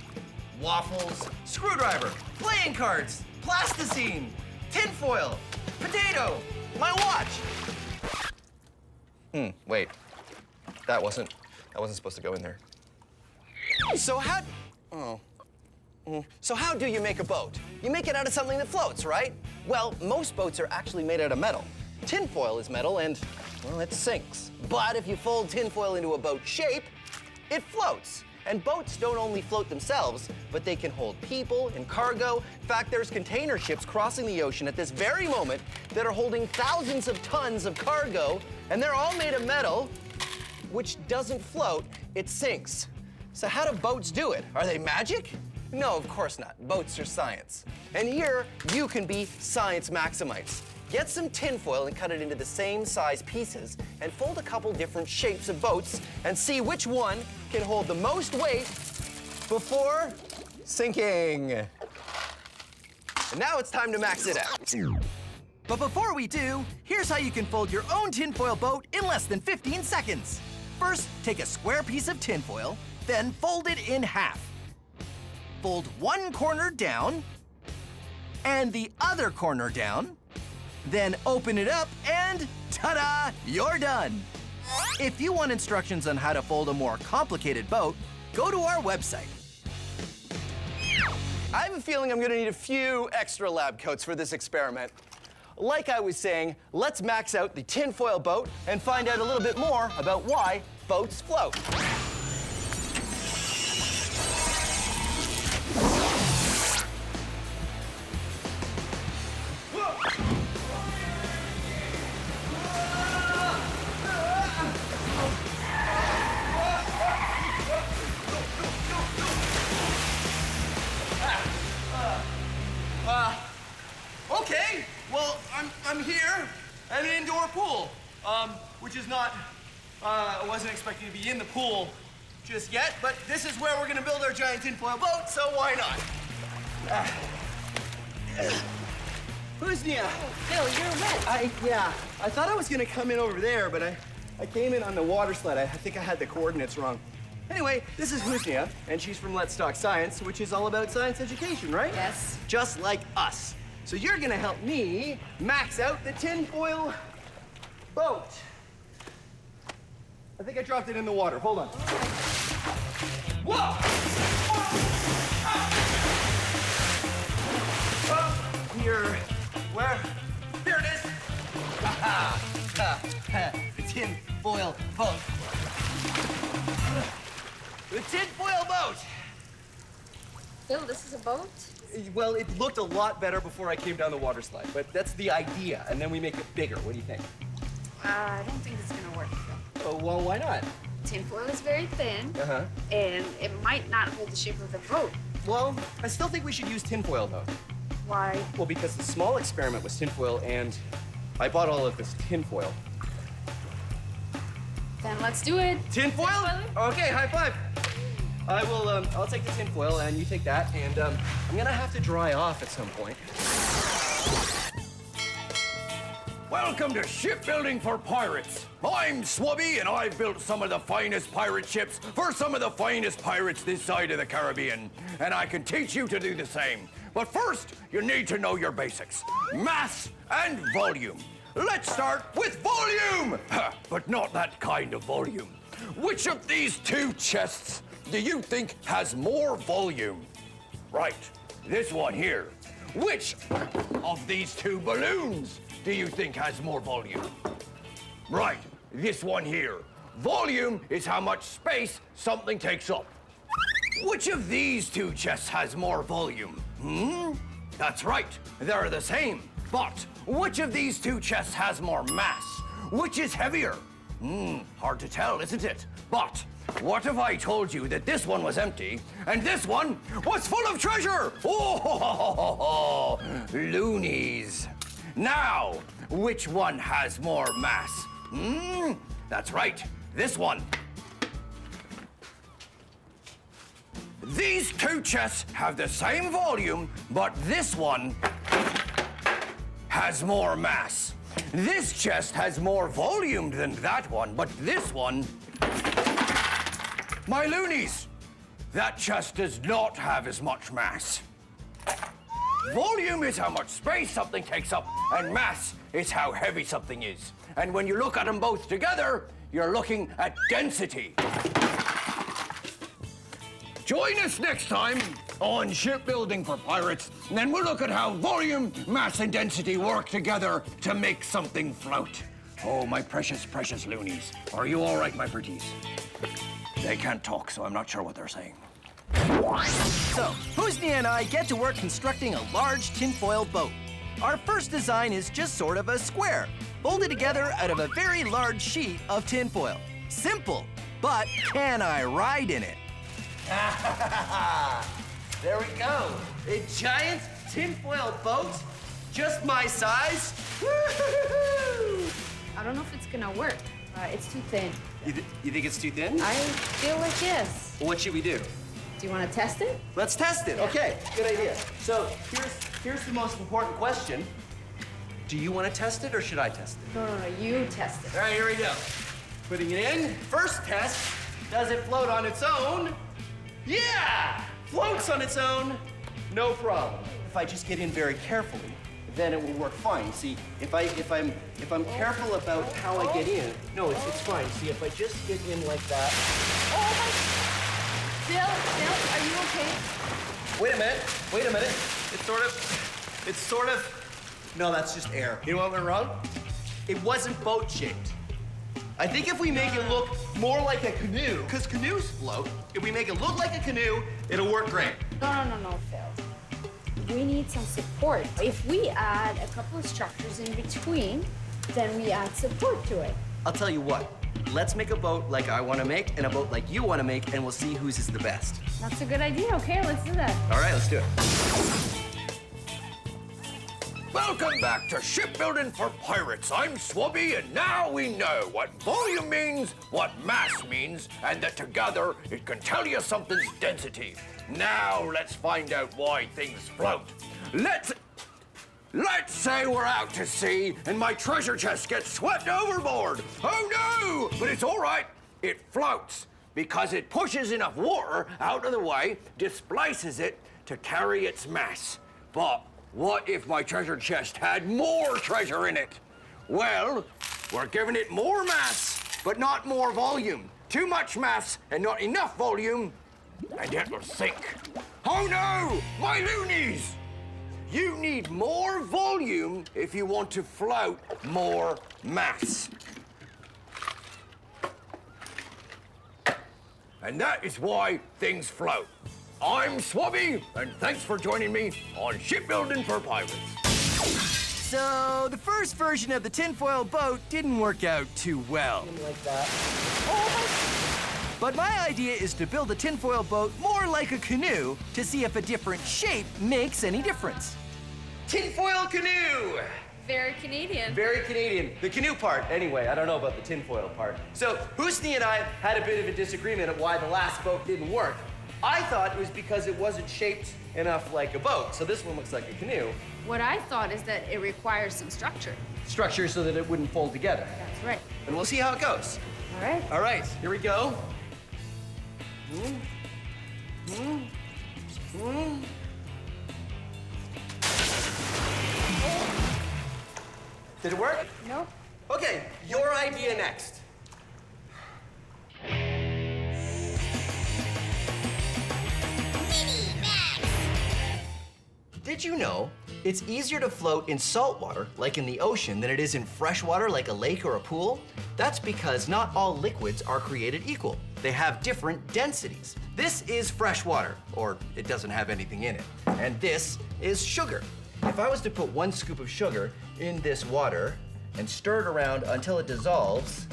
waffles, screwdriver, playing cards, plasticine, tinfoil, potato, my watch. Wait, that wasn't supposed to go in there. So how do you make a boat? You make it out of something that floats, right? Well, most boats are actually made out of metal. Tinfoil is metal and, well, it sinks. But if you fold tinfoil into a boat shape, it floats. And boats don't only float themselves, but they can hold people and cargo. In fact, there's container ships crossing the ocean at this very moment that are holding thousands of tons of cargo, and they're all made of metal, which doesn't float, it sinks. So how do boats do it? Are they magic? No, of course not. Boats are science. And here, you can be science maximites. Get some tinfoil and cut it into the same size pieces and fold a couple different shapes of boats and see which one can hold the most weight before sinking. And now it's time to max it out. But before we do, here's how you can fold your own tinfoil boat in less than 15 seconds. First, take a square piece of tinfoil, then fold it in half. Fold one corner down and the other corner down. Then open it up and ta-da, you're done. If you want instructions on how to fold a more complicated boat, go to our website. I have a feeling I'm gonna need a few extra lab coats for this experiment. Like I was saying, let's max out the tinfoil boat and find out a little bit more about why boats float. Okay, well, I'm here at an indoor pool, which is not, I wasn't expecting to be in the pool just yet, but this is where we're gonna build our giant tinfoil boat, so why not? Who's Nia? Phil, you're wet. I thought I was gonna come in over there, but I came in on the water sled. I think I had the coordinates wrong. Anyway, this is Husnia, and she's from Let's Talk Science, which is all about science education, right? Yes. Just like us. So you're gonna help me max out the tinfoil boat. I think I dropped it in the water. Hold on. Whoa! Here, where? Here it is. The tinfoil boat. Phil, this is a boat? Well, it looked a lot better before I came down the water slide, but that's the idea, and then we make it bigger. What do you think? I don't think it's gonna work, Phil. Oh, well, why not? Tinfoil is very thin, Uh-huh. and it might not hold the shape of the boat. Well, I still think we should use tinfoil, though. Why? Well, because the small experiment was tinfoil, and I bought all of this tinfoil. Then let's do it. Tinfoil? Tinfoil? Okay, high five. I'll take the tinfoil, and you take that, and I'm gonna have to dry off at some point. Welcome to Shipbuilding for Pirates. I'm Swubby, and I've built some of the finest pirate ships for some of the finest pirates this side of the Caribbean. And I can teach you to do the same. But first, you need to know your basics. Mass and volume. Let's start with volume! But not that kind of volume. Which of these two chests do you think has more volume? Right, this one here. Which of these two balloons do you think has more volume? Right, this one here. Volume is how much space something takes up. Which of these two chests has more volume? That's right, they're the same. But which of these two chests has more mass? Which is heavier? Hard to tell, isn't it? But what if I told you that this one was empty and this one was full of treasure? Oh, loonies. Now, which one has more mass? That's right, this one. These two chests have the same volume, but this one has more mass. This chest has more volume than that one, but this one... My loonies! That chest does not have as much mass. Volume is how much space something takes up, and mass is how heavy something is. And when you look at them both together, you're looking at density. Join us next time on Shipbuilding for Pirates, and then we'll look at how volume, mass, and density work together to make something float. Oh, my precious, precious loonies. Are you all right, my pretties? They can't talk, so I'm not sure what they're saying. So, Husni and I get to work constructing a large tinfoil boat. Our first design is just sort of a square, folded together out of a very large sheet of tinfoil. Simple, but can I ride in it? There we go. A giant tinfoil boat, just my size. Woo-hoo-hoo-hoo! I don't know if it's gonna work. It's too thin. You think it's too thin? I feel like yes. What should we do? Do you want to test it? Let's test it. Okay, good idea. So here's the most important question. Do you want to test it or should I test it? No, you test it. All right, here we go. Putting it in. First test, does it float on its own? Yeah! Floats on its own, no problem. If I just get in very carefully, then it will work fine. See, if I'm careful about how I get in, no, it's fine. See, if I just get in like that. Oh my... Phil, are you okay? Wait a minute. It's sort of, no, that's just air. You know what went wrong? It wasn't boat shaped. I think if we make it look more like a canoe, because canoes float, if we make it look like a canoe, it'll work great. No, Phil. We need some support. If we add a couple of structures in between, then we add support to it. I'll tell you what, let's make a boat like I want to make and a boat like you want to make, and we'll see whose is the best. That's a good idea. Okay, let's do that. All right, let's do it. Welcome back to Shipbuilding for Pirates. I'm Swubby, and now we know what volume means, what mass means, and that together it can tell you something's density. Now let's find out why things float. Let's say we're out to sea and my treasure chest gets swept overboard. Oh no! But it's all right. It floats because it pushes enough water out of the way, displaces it to carry its mass. But what if my treasure chest had more treasure in it? Well, we're giving it more mass, but not more volume. Too much mass and not enough volume, and it will sink. Oh no, my loonies! You need more volume if you want to float more mass. And that is why things float. I'm Swabby, and thanks for joining me on Shipbuilding for Pirates. So, the first version of the tinfoil boat didn't work out too well. Like that. But my idea is to build a tinfoil boat more like a canoe to see if a different shape makes any difference. Tinfoil canoe! Very Canadian. Very Canadian. The canoe part, anyway. I don't know about the tinfoil part. So, Husni and I had a bit of a disagreement of why the last boat didn't work. I thought it was because it wasn't shaped enough like a boat, so this one looks like a canoe. What I thought is that it requires some structure. Structure so that it wouldn't fold together. That's right. And we'll see how it goes. All right. All right, here we go. Did it work? No. Okay, your idea next. Did you know it's easier to float in salt water, like in the ocean, than it is in fresh water, like a lake or a pool? That's because not all liquids are created equal. They have different densities. This is fresh water, or it doesn't have anything in it. And this is sugar. If I was to put 1 scoop of sugar in this water and stir it around until it dissolves,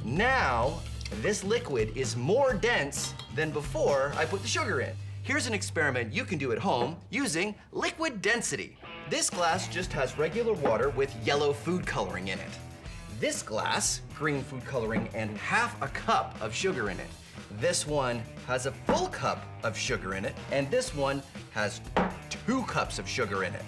now this liquid is more dense than before I put the sugar in. Here's an experiment you can do at home using liquid density. This glass just has regular water with yellow food coloring in it. This glass, green food coloring and half a cup of sugar in it. This one has a full cup of sugar in it, and this one has 2 cups of sugar in it.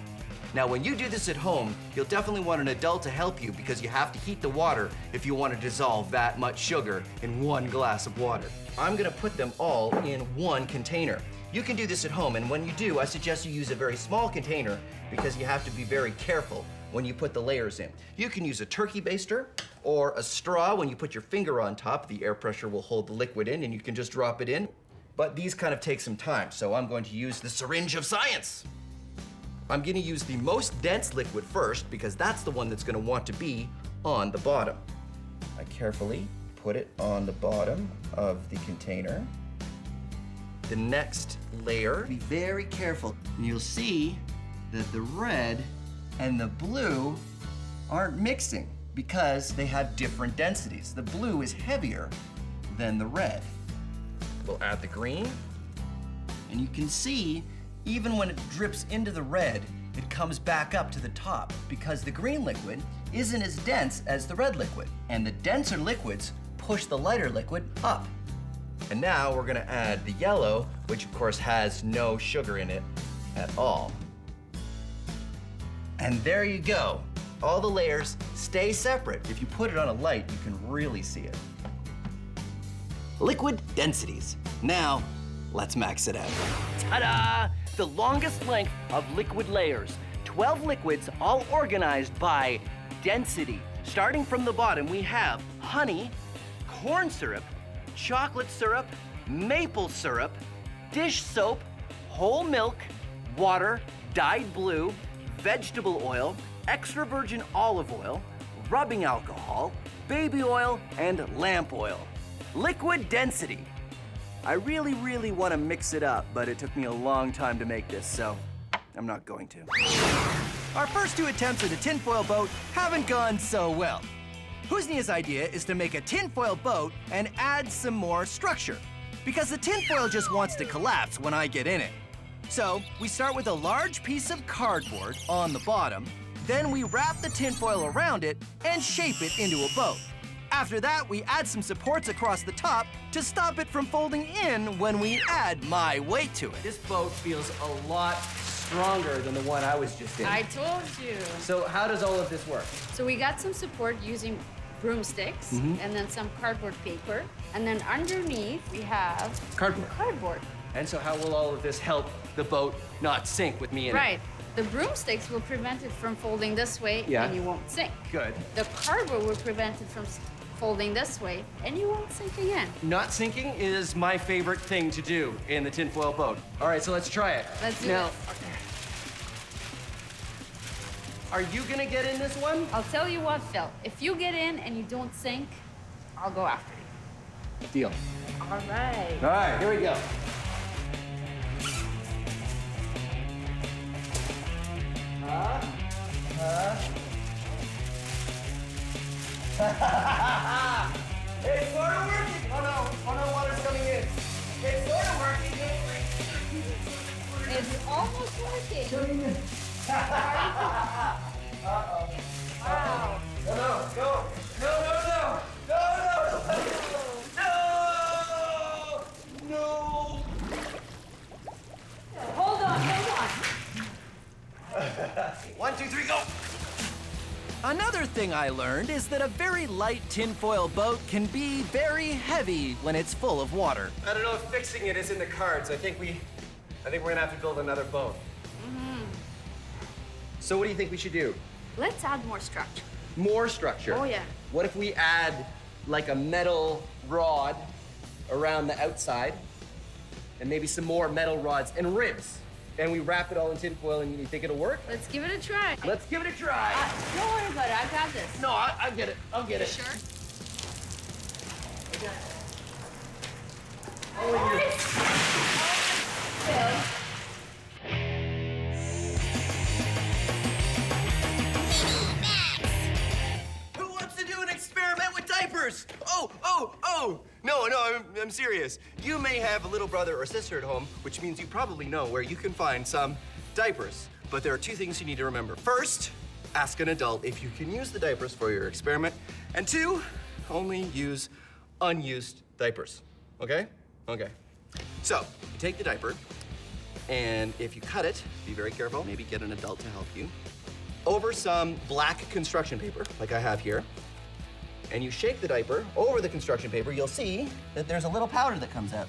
Now, when you do this at home, you'll definitely want an adult to help you because you have to heat the water if you want to dissolve that much sugar in 1 glass of water. I'm gonna put them all in 1 container. You can do this at home, and when you do, I suggest you use a very small container because you have to be very careful when you put the layers in. You can use a turkey baster or a straw. When you put your finger on top, the air pressure will hold the liquid in and you can just drop it in. But these kind of take some time, so I'm going to use the syringe of science. I'm gonna use the most dense liquid first because that's the one that's gonna want to be on the bottom. I carefully put it on the bottom of the container. The next layer, be very careful. And you'll see that the red and the blue aren't mixing because they have different densities. The blue is heavier than the red. We'll add the green, and you can see even when it drips into the red, it comes back up to the top because the green liquid isn't as dense as the red liquid, and the denser liquids push the lighter liquid up. And now we're gonna add the yellow, which of course has no sugar in it at all. And there you go. All the layers stay separate. If you put it on a light, you can really see it. Liquid densities. Now, let's max it out. Ta-da! The longest length of liquid layers. 12 liquids all organized by density. Starting from the bottom, we have honey, corn syrup, chocolate syrup, maple syrup, dish soap, whole milk, water, dyed blue, vegetable oil, extra virgin olive oil, rubbing alcohol, baby oil, and lamp oil. Liquid density. I really want to mix it up, but it took me a long time to make this, so I'm not going to. Our first 2 attempts at the tinfoil boat haven't gone so well. Husnia's idea is to make a tinfoil boat and add some more structure, because the tinfoil just wants to collapse when I get in it. So we start with a large piece of cardboard on the bottom, then we wrap the tinfoil around it and shape it into a boat. After that, we add some supports across the top to stop it from folding in when we add my weight to it. This boat feels a lot stronger than the one I was just in. I told you. So how does all of this work? So we got some support using broomsticks and then some cardboard paper. And then underneath we have cardboard. And so how will all of this help the boat not sink with me in it? Right. The broomsticks will prevent it from folding this way and you won't sink. Good. The cardboard will prevent it from folding this way and you won't sink again. Not sinking is my favorite thing to do in the tinfoil boat. All right, so let's try it. Let's do now, it. Are you gonna get in this one? I'll tell you what, Phil. If you get in and you don't sink, I'll go after you. Deal. All right. All right, here we go. almost working. Wow. Hold on. 1, 2, 3, go! Another thing I learned is that a very light tinfoil boat can be very heavy when it's full of water. I don't know if fixing it is in the cards. I think we're gonna have to build another boat. So what do you think we should do? Let's add more structure. More structure. Oh, yeah. What if we add like a metal rod around the outside and maybe some more metal rods and ribs? And we wrap it all in tinfoil, and you think it'll work? Let's give it a try. Let's give it a try. Don't worry about it. I got this. No, I'll get it. I'll get it. Sure. Who wants to do an experiment with diapers? Oh! No, I'm serious. You may have a little brother or sister at home, which means you probably know where you can find some diapers. But there are 2 things you need to remember. First, ask an adult if you can use the diapers for your experiment. And 2, only use unused diapers, okay? Okay. So, you take the diaper, and if you cut it, be very careful, maybe get an adult to help you, over some black construction paper, like I have here, and you shake the diaper over the construction paper, you'll see that there's a little powder that comes out.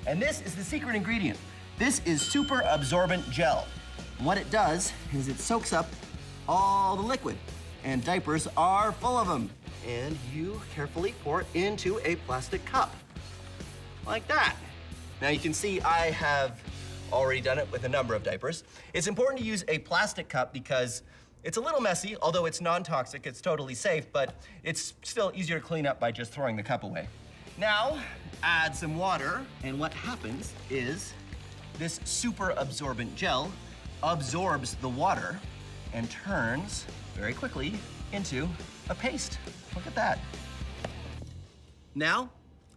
And this is the secret ingredient. This is super absorbent gel. And what it does is it soaks up all the liquid, and diapers are full of them. And you carefully pour it into a plastic cup, like that. Now you can see I have already done it with a number of diapers. It's important to use a plastic cup because it's a little messy, although it's non-toxic, it's totally safe, but it's still easier to clean up by just throwing the cup away. Now, add some water, and what happens is this super absorbent gel absorbs the water and turns very quickly into a paste. Look at that. Now,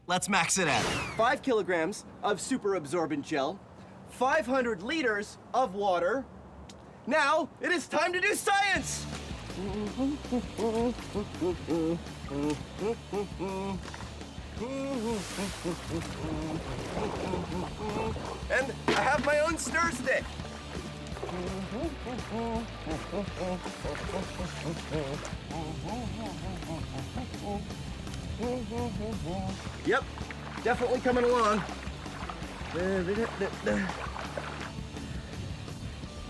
let's max it out. 5 kilograms of super absorbent gel, 500 liters of water. Now, it is time to do science! And I have my own stir stick. Yep, definitely coming along.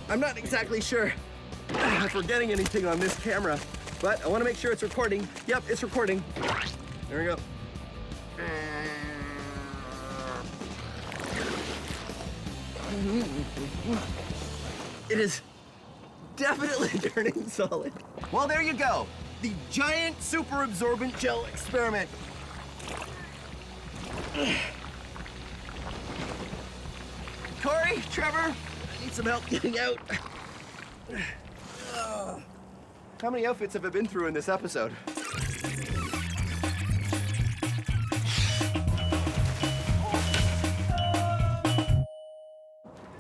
I'm not exactly sure if we're getting anything on this camera, but I want to make sure it's recording. Yep, it's recording. There we go. It is definitely turning solid. Well, there you go. The giant super absorbent gel experiment. Corey, Trevor, I need some help getting out. How many outfits have I been through in this episode?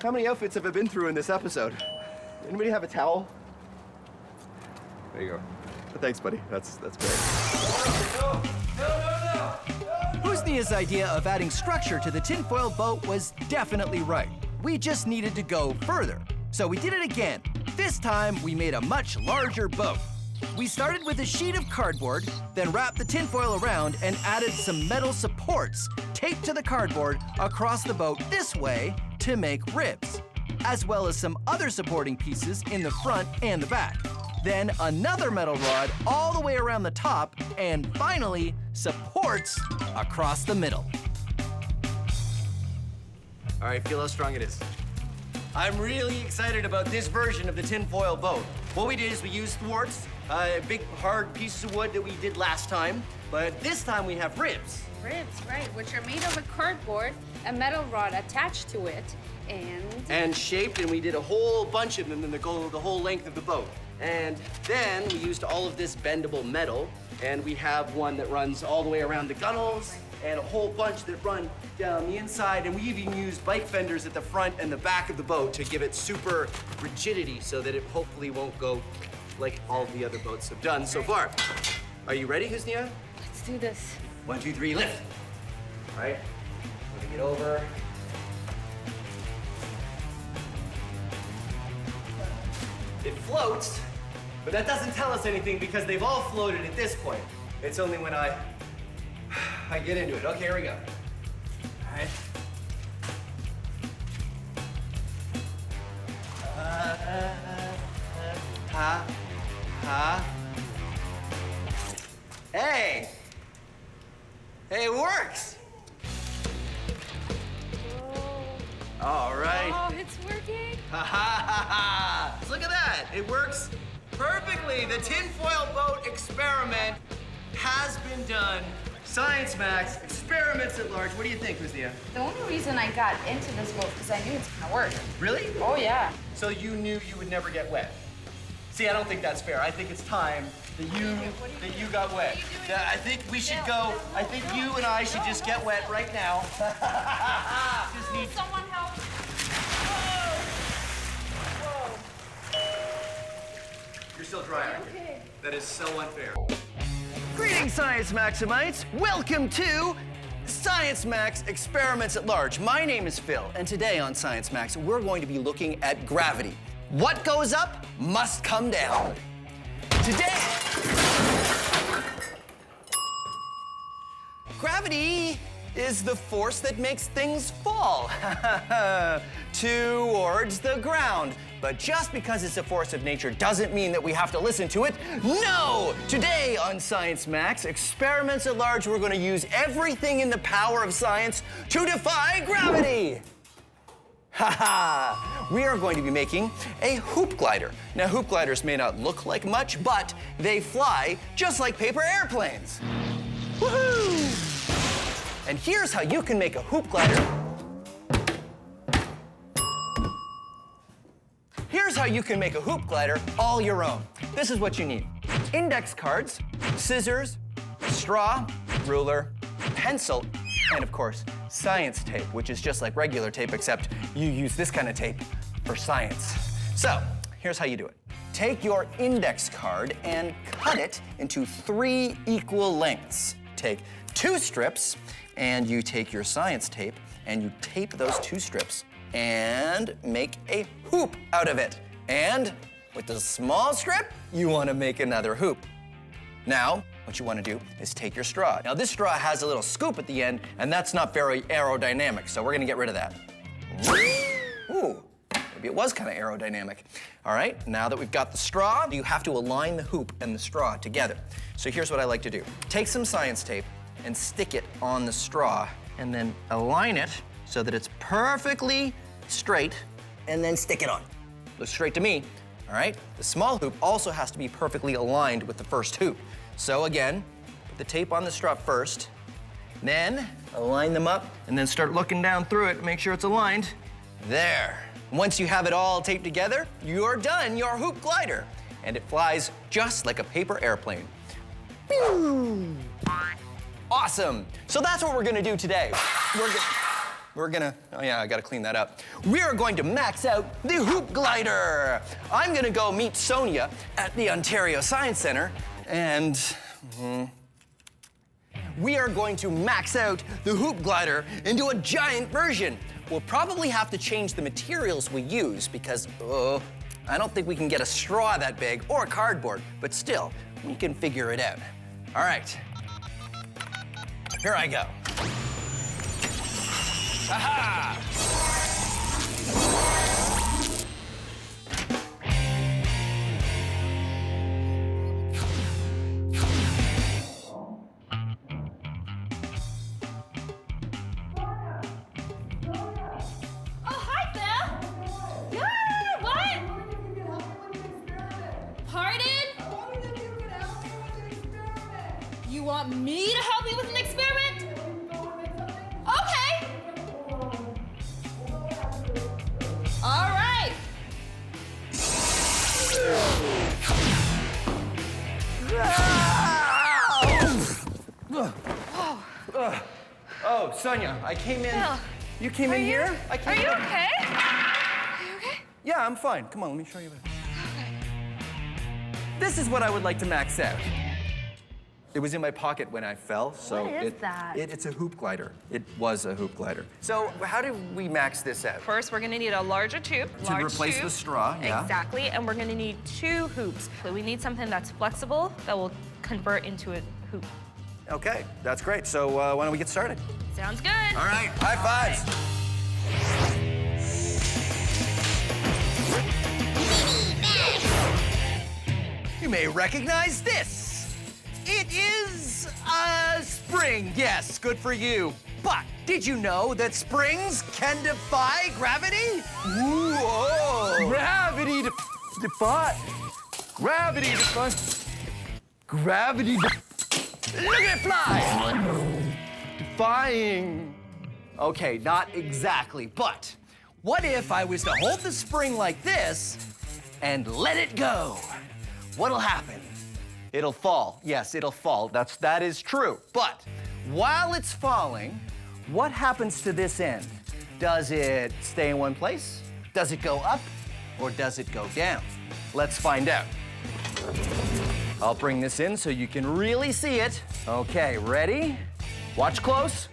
How many outfits have I been through in this episode? Anybody have a towel? There you go. Thanks, buddy. That's great. Husnia's idea of adding structure to the tinfoil boat was definitely right. We just needed to go further. So we did it again. This time, we made a much larger boat. We started with a sheet of cardboard, then wrapped the tinfoil around and added some metal supports taped to the cardboard across the boat this way to make ribs, as well as some other supporting pieces in the front and the back. Then another metal rod all the way around the top, and finally, supports across the middle. All right, feel how strong it is. I'm really excited about this version of the tinfoil boat. What we did is we used thwarts, big hard pieces of wood that we did last time, but this time we have ribs. Ribs, right, which are made of a cardboard, a metal rod attached to it, and shaped, and we did a whole bunch of them that go the whole length of the boat. And then we used all of this bendable metal, and we have one that runs all the way around the gunnels and a whole bunch that run down the inside, and we even use bike fenders at the front and the back of the boat to give it super rigidity so that it hopefully won't go like all the other boats have done so far. Are you ready, Husnia? Let's do this. 1, 2, 3, lift. All right, let me get over. It floats, but that doesn't tell us anything because they've all floated at this point. It's only when I get into it. Okay, here we go. All right. Hey! Hey, it works! All right. Oh, it's working. Ha ha ha ha! Look at that! It works perfectly. The tinfoil boat experiment has been done. Science Max, experiments at large. What do you think, Husnia? The only reason I got into this boat because I knew it's gonna work. Really? Oh yeah. So you knew you would never get wet? See, I don't think that's fair. I think it's time that you got wet. I think we should go. I think you and I should just get wet right now. Just need. Someone help. You're still dry, aren't you? Okay. That is so unfair. Greetings, Science Maximites. Welcome to Science Max Experiments at Large. My name is Phil, and today on Science Max, we're going to be looking at gravity. What goes up must come down. Today, gravity is the force that makes things fall towards the ground. But just because it's a force of nature doesn't mean that we have to listen to it. No! Today on Science Max, Experiments at Large, we're going to use everything in the power of science to defy gravity. Ha! We are going to be making a hoop glider. Now, hoop gliders may not look like much, but they fly just like paper airplanes. Woohoo! And here's how you can make a hoop glider. Here's how you can make a hoop glider all your own. This is what you need. Index cards, scissors, straw, ruler, pencil, and of course, science tape, which is just like regular tape, except you use this kind of tape for science. So, here's how you do it. Take your index card and cut it into 3 equal lengths. Take 2 strips, and you take your science tape, and you tape those 2 strips, and make a hoop out of it. And with the small strip, you want to make another hoop. Now, what you want to do is take your straw. Now, this straw has a little scoop at the end, and that's not very aerodynamic, so we're going to get rid of that. Ooh, maybe it was kind of aerodynamic. All right, now that we've got the straw, you have to align the hoop and the straw together. So here's what I like to do. Take some science tape and stick it on the straw, and then align it so that it's perfectly straight, and then stick it on. Looks straight to me, all right? The small hoop also has to be perfectly aligned with the first hoop. So again, put the tape on the straw first, then align them up, and then start looking down through it, make sure it's aligned. There. Once you have it all taped together, you're done your hoop glider. And it flies just like a paper airplane. Pew! Awesome. So that's what we're gonna do today. We're gonna, oh yeah, I gotta clean that up. We're going to max out the hoop glider. I'm gonna go meet Sonia at the Ontario Science Center, and we are going to max out the hoop glider into a giant version. We'll probably have to change the materials we use because, I don't think we can get a straw that big or cardboard, but still, we can figure it out. All right, here I go. Aha! Oh, hi, Phil. Yeah, what? Pardon? You want me to help you with an experiment? Okay. All right. Sonia, I came in. Phil, You came in here? I Are came you in. okay? Are you okay? Yeah, I'm fine. Come on, let me show you. This is what I would like to max out. It was in my pocket when I fell, so What is that? It's a hoop glider. It was a hoop glider. So how do we max this out? First, we're gonna need a larger tube. To large replace tube. the straw, yeah. Exactly, and we're gonna need 2 hoops. So we need something that's flexible that will convert into a hoop. Okay, that's great. So why don't we get started? Sounds good. All right, high fives. You may recognize this. It is a spring. Yes, good for you. But did you know that springs can defy gravity? Whoa! Gravity defy. Gravity defy. Gravity. Look at it fly! Defying. Okay, not exactly, but what if I was to hold the spring like this and let it go? What'll happen? It'll fall. Yes, it'll fall. That is true. But while it's falling, what happens to this end? Does it stay in one place? Does it go up? Or does it go down? Let's find out. I'll bring this in so you can really see it. Okay, ready? Watch close.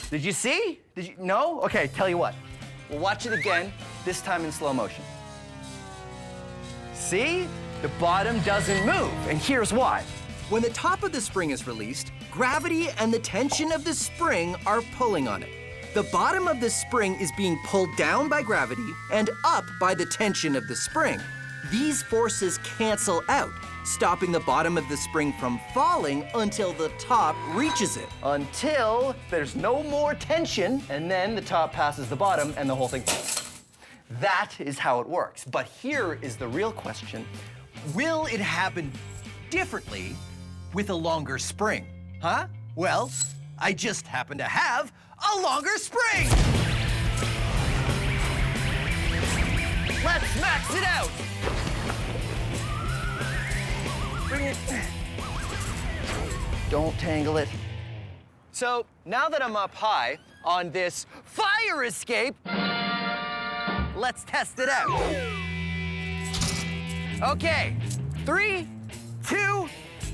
Did you see? Did you? No? Okay, tell you what. We'll watch it again, this time in slow motion. See? The bottom doesn't move, and here's why. When the top of the spring is released, gravity and the tension of the spring are pulling on it. The bottom of the spring is being pulled down by gravity and up by the tension of the spring. These forces cancel out, stopping the bottom of the spring from falling until the top reaches it. Until there's no more tension, and then the top passes the bottom and the whole thing. That is how it works. But here is the real question. Will it happen differently with a longer spring? Huh? Well, I just happen to have a longer spring! Let's max it out! Bring it. Don't tangle it. So now that I'm up high on this fire escape, let's test it out. Okay, 3, 2,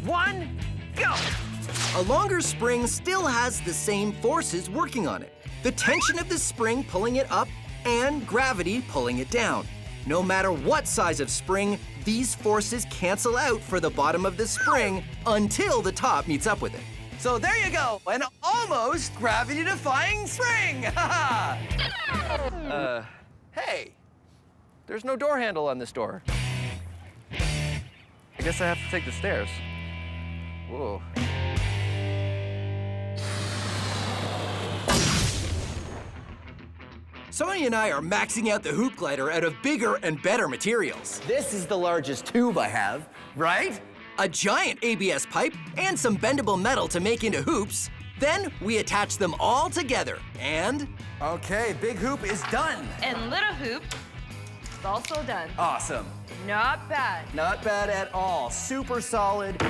1, go! A longer spring still has the same forces working on it. The tension of the spring pulling it up and gravity pulling it down. No matter what size of spring, these forces cancel out for the bottom of the spring until the top meets up with it. So there you go, an almost gravity-defying spring! Hey, there's no door handle on this door. I guess I have to take the stairs. Whoa. Sonia and I are maxing out the hoop glider out of bigger and better materials. This is the largest tube I have, right? A giant ABS pipe and some bendable metal to make into hoops. Then we attach them all together and... Okay, big hoop is done. And little hoop is also done. Awesome. Not bad. Not bad at all. Super solid.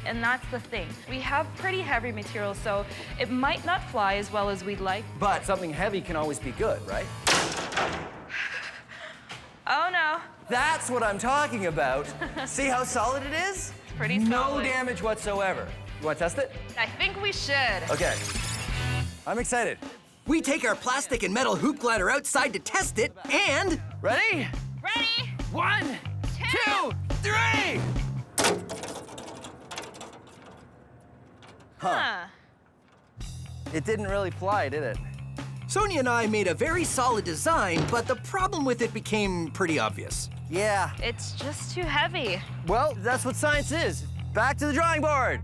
And that's the thing. We have pretty heavy material, so it might not fly as well as we'd like. But something heavy can always be good, right? Oh no. That's what I'm talking about. See how solid it is? It's pretty No solid. damage whatsoever. You want to test it? I think we should. Okay. I'm excited. We take our plastic and metal hoop glider outside to test it, and... Ready? Ready? 1, 2, 3! Huh. It didn't really fly, did it? Sonia and I made a very solid design, but the problem with it became pretty obvious. Yeah. It's just too heavy. Well, that's what science is. Back to the drawing board.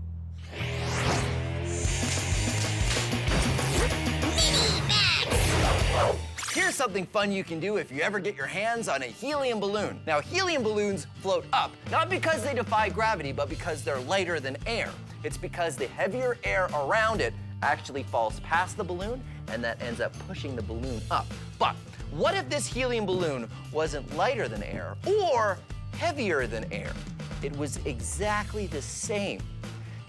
Here's something fun you can do if you ever get your hands on a helium balloon. Now, helium balloons float up, not because they defy gravity, but because they're lighter than air. It's because the heavier air around it actually falls past the balloon, and that ends up pushing the balloon up. But what if this helium balloon wasn't lighter than air or heavier than air? It was exactly the same.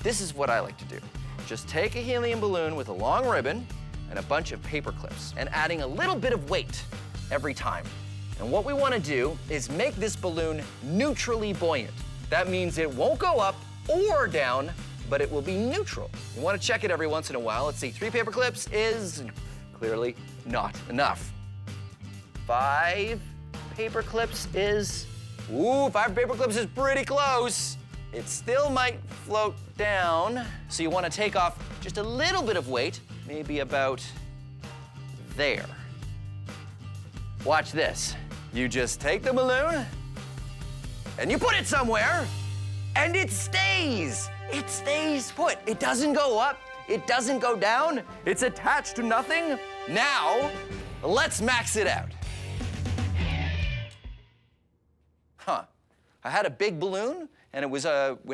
This is what I like to do. just take a helium balloon with a long ribbon and a bunch of paper clips and adding a little bit of weight every time. And what we want to do is make this balloon neutrally buoyant. That means it won't go up or down, but it will be neutral. You want to check it every once in a while. Let's see, 3 paper clips is clearly not enough. 5 paper clips is, ooh, 5 paper clips is pretty close. It still might float down, so you want to take off just a little bit of weight, maybe about there. Watch this. You just take the balloon and you put it somewhere and it stays. It stays put. It doesn't go up. It doesn't go down. It's attached to nothing. Now, let's max it out. Huh. I had a big balloon and it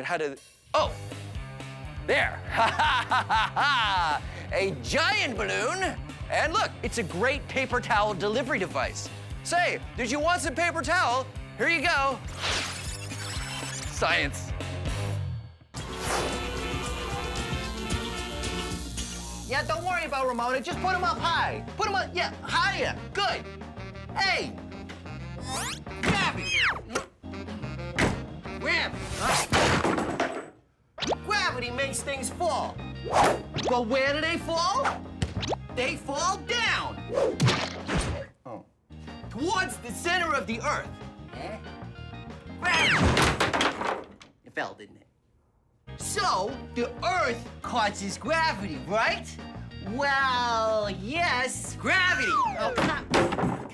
had a, oh, there. A giant balloon. And look, it's a great paper towel delivery device. Say, did you want some paper towel? Here you go. Science. Yeah, don't worry about Ramona. Just put them up high. Put them up, yeah, higher. Good. Hey. Gravity. Gravity. Gravity makes things fall. But where do they fall? They fall down. Oh. Towards the center of the Earth. Gravity. It fell, didn't it? So, the Earth causes gravity, right? Well, yes. Gravity. Oh,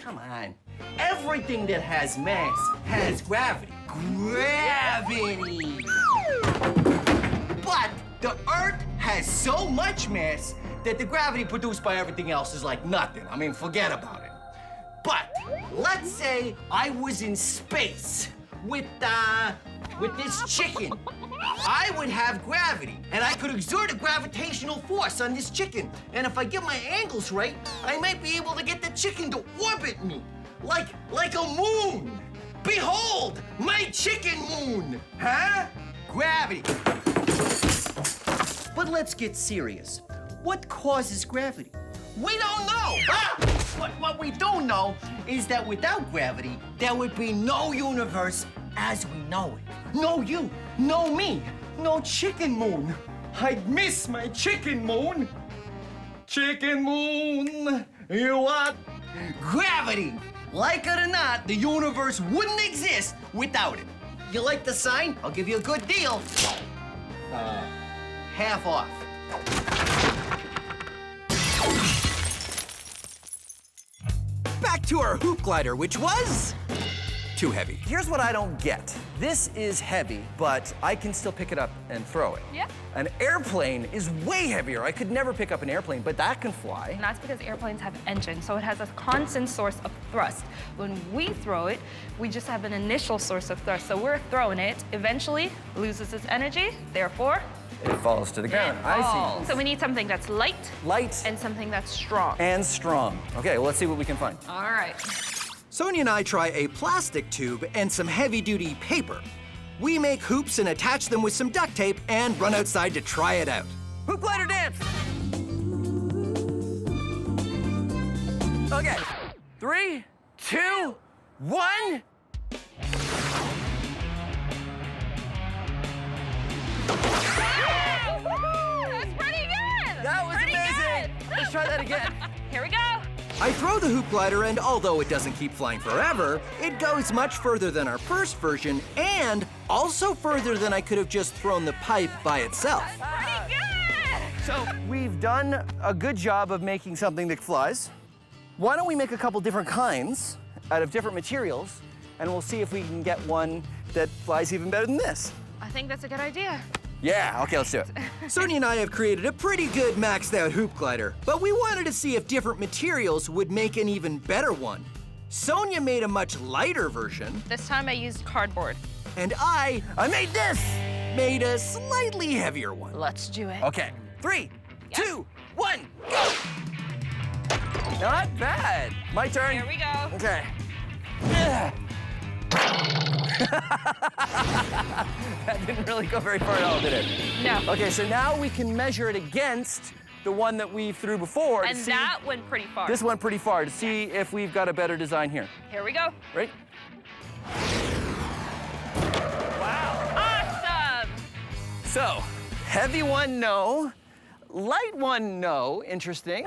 come on. Everything that has mass has gravity. Gravity. But the Earth has so much mass that the gravity produced by everything else is like nothing. I mean, forget about it. But let's say I was in space with this chicken. I would have gravity, and I could exert a gravitational force on this chicken. And if I get my angles right, I might be able to get the chicken to orbit me, like a moon. Behold, my chicken moon, huh? Gravity. But let's get serious. What causes gravity? We don't know. What we do know is that without gravity, there would be no universe as we know it. No you, no me, no chicken moon. I'd miss my chicken moon. Chicken moon, you what? Gravity. Like it or not, the universe wouldn't exist without it. You like the sign? I'll give you a good deal. Half off. Back to our hoop glider, which was too heavy. Here's what I don't get. This is heavy, but I can still pick it up and throw it. Yeah. An airplane is way heavier. I could never pick up an airplane, but that can fly. And that's because airplanes have engines, so it has a constant source of thrust. When we throw it, we just have an initial source of thrust. So we're throwing it, eventually loses its energy, therefore, It falls to the ground. I see. so we need something that's light. Light. And something that's strong. And strong. Okay, well, let's see what we can find. All right. Sonia and I try a plastic tube and some heavy-duty paper. We make hoops and attach them with some duct tape and run outside to try it out. Hoop glider dance! Okay, 3, 2, 1. That's pretty good. That was Pretty amazing. good. Let's try that again. Here we go. I throw the hoop glider, and although it doesn't keep flying forever, it goes much further than our first version, and also further than I could have just thrown the pipe by itself. Pretty good. So we've done a good job of making something that flies. Why don't we make a couple different kinds out of different materials, and we'll see if we can get one that flies even better than this. I think that's a good idea. Yeah, okay, let's do it. Sonia and I have created a pretty good maxed out hoop glider, but we wanted to see if different materials would make an even better one. Sonia made a much lighter version, This time I used cardboard. and I made this. made a slightly heavier one. Let's do it. Okay, 3, 2, 1, go! Not bad. My turn. Here we go. Okay. That didn't really go very far at all, did it? No. Okay, so now we can measure it against the one that we threw before. And to see, that went pretty far. This went pretty far to see if we've got a better design here. Here we go. Right? Awesome! So, heavy one, no. Light one, no. Interesting.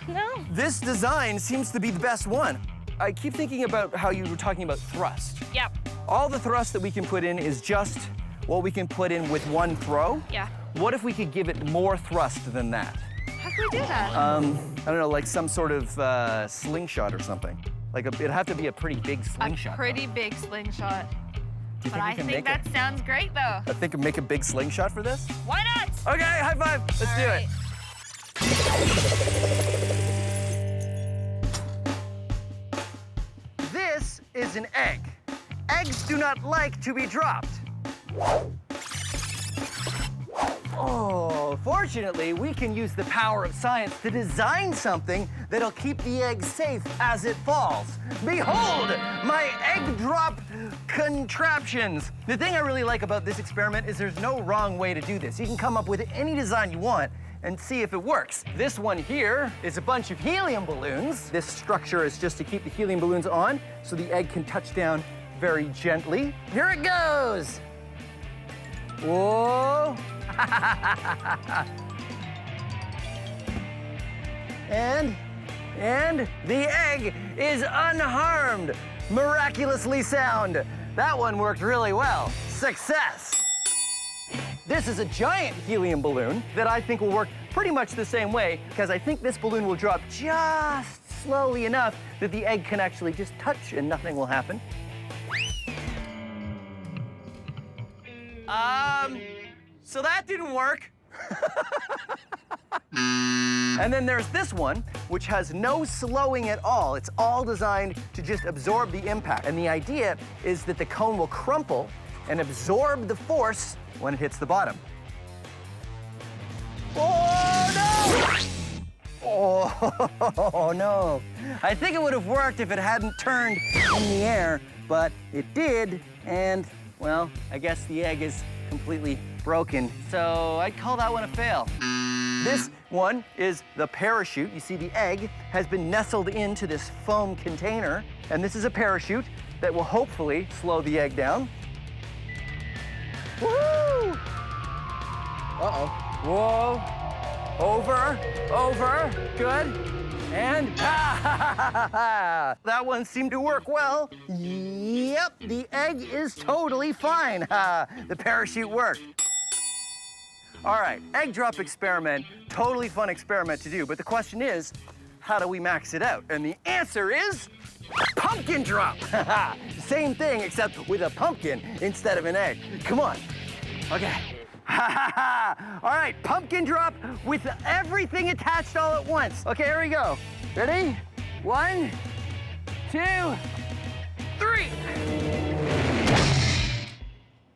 No. This design seems to be the best one. I keep thinking about how you were talking about thrust. Yep. All the thrust that we can put in is just what we can put in with one throw. Yeah. What if we could give it more thrust than that? How can we do that? I don't know, like some sort of slingshot or something. Like it'd have to be a pretty big slingshot. A pretty big slingshot. Do you But I we can think make that sounds great, though. I think make a big slingshot for this? Why not? Okay, high five. Let's do it. This is an egg. Eggs do not like to be dropped. Oh, fortunately, we can use the power of science to design something that'll keep the egg safe as it falls. Behold, my egg drop contraptions. The thing I really like about this experiment is there's no wrong way to do this. You can come up with any design you want and see if it works. This one here is a bunch of helium balloons. This structure is just to keep the helium balloons on so the egg can touch down very gently. Here it goes. Whoa. and the egg is unharmed, miraculously sound. That one worked really well. Success. This is a giant helium balloon that I think will work pretty much the same way because I think this balloon will drop just slowly enough that the egg can actually just touch and nothing will happen. So that didn't work. And then there's this one, which has no slowing at all. It's all designed to just absorb the impact. And the idea is that the cone will crumple and absorb the force when it hits the bottom. Oh, no! Oh, no. I think it would have worked if it hadn't turned in the air, but it did, and, well, I guess the egg is completely broken. So I'd call that one a fail. This one is the parachute. You see the egg has been nestled into this foam container, and this is a parachute that will hopefully slow the egg down. Woo! Uh-oh. Whoa. Over, good. And that one seemed to work well. Yep, the egg is totally fine. The parachute worked. All right, egg drop experiment, totally fun experiment to do, but the question is, how do we max it out? And the answer is pumpkin drop. Same thing, except with a pumpkin instead of an egg. Come on. Okay. All right, pumpkin drop with everything attached all at once. Okay, here we go. Ready? 1, 2, 3.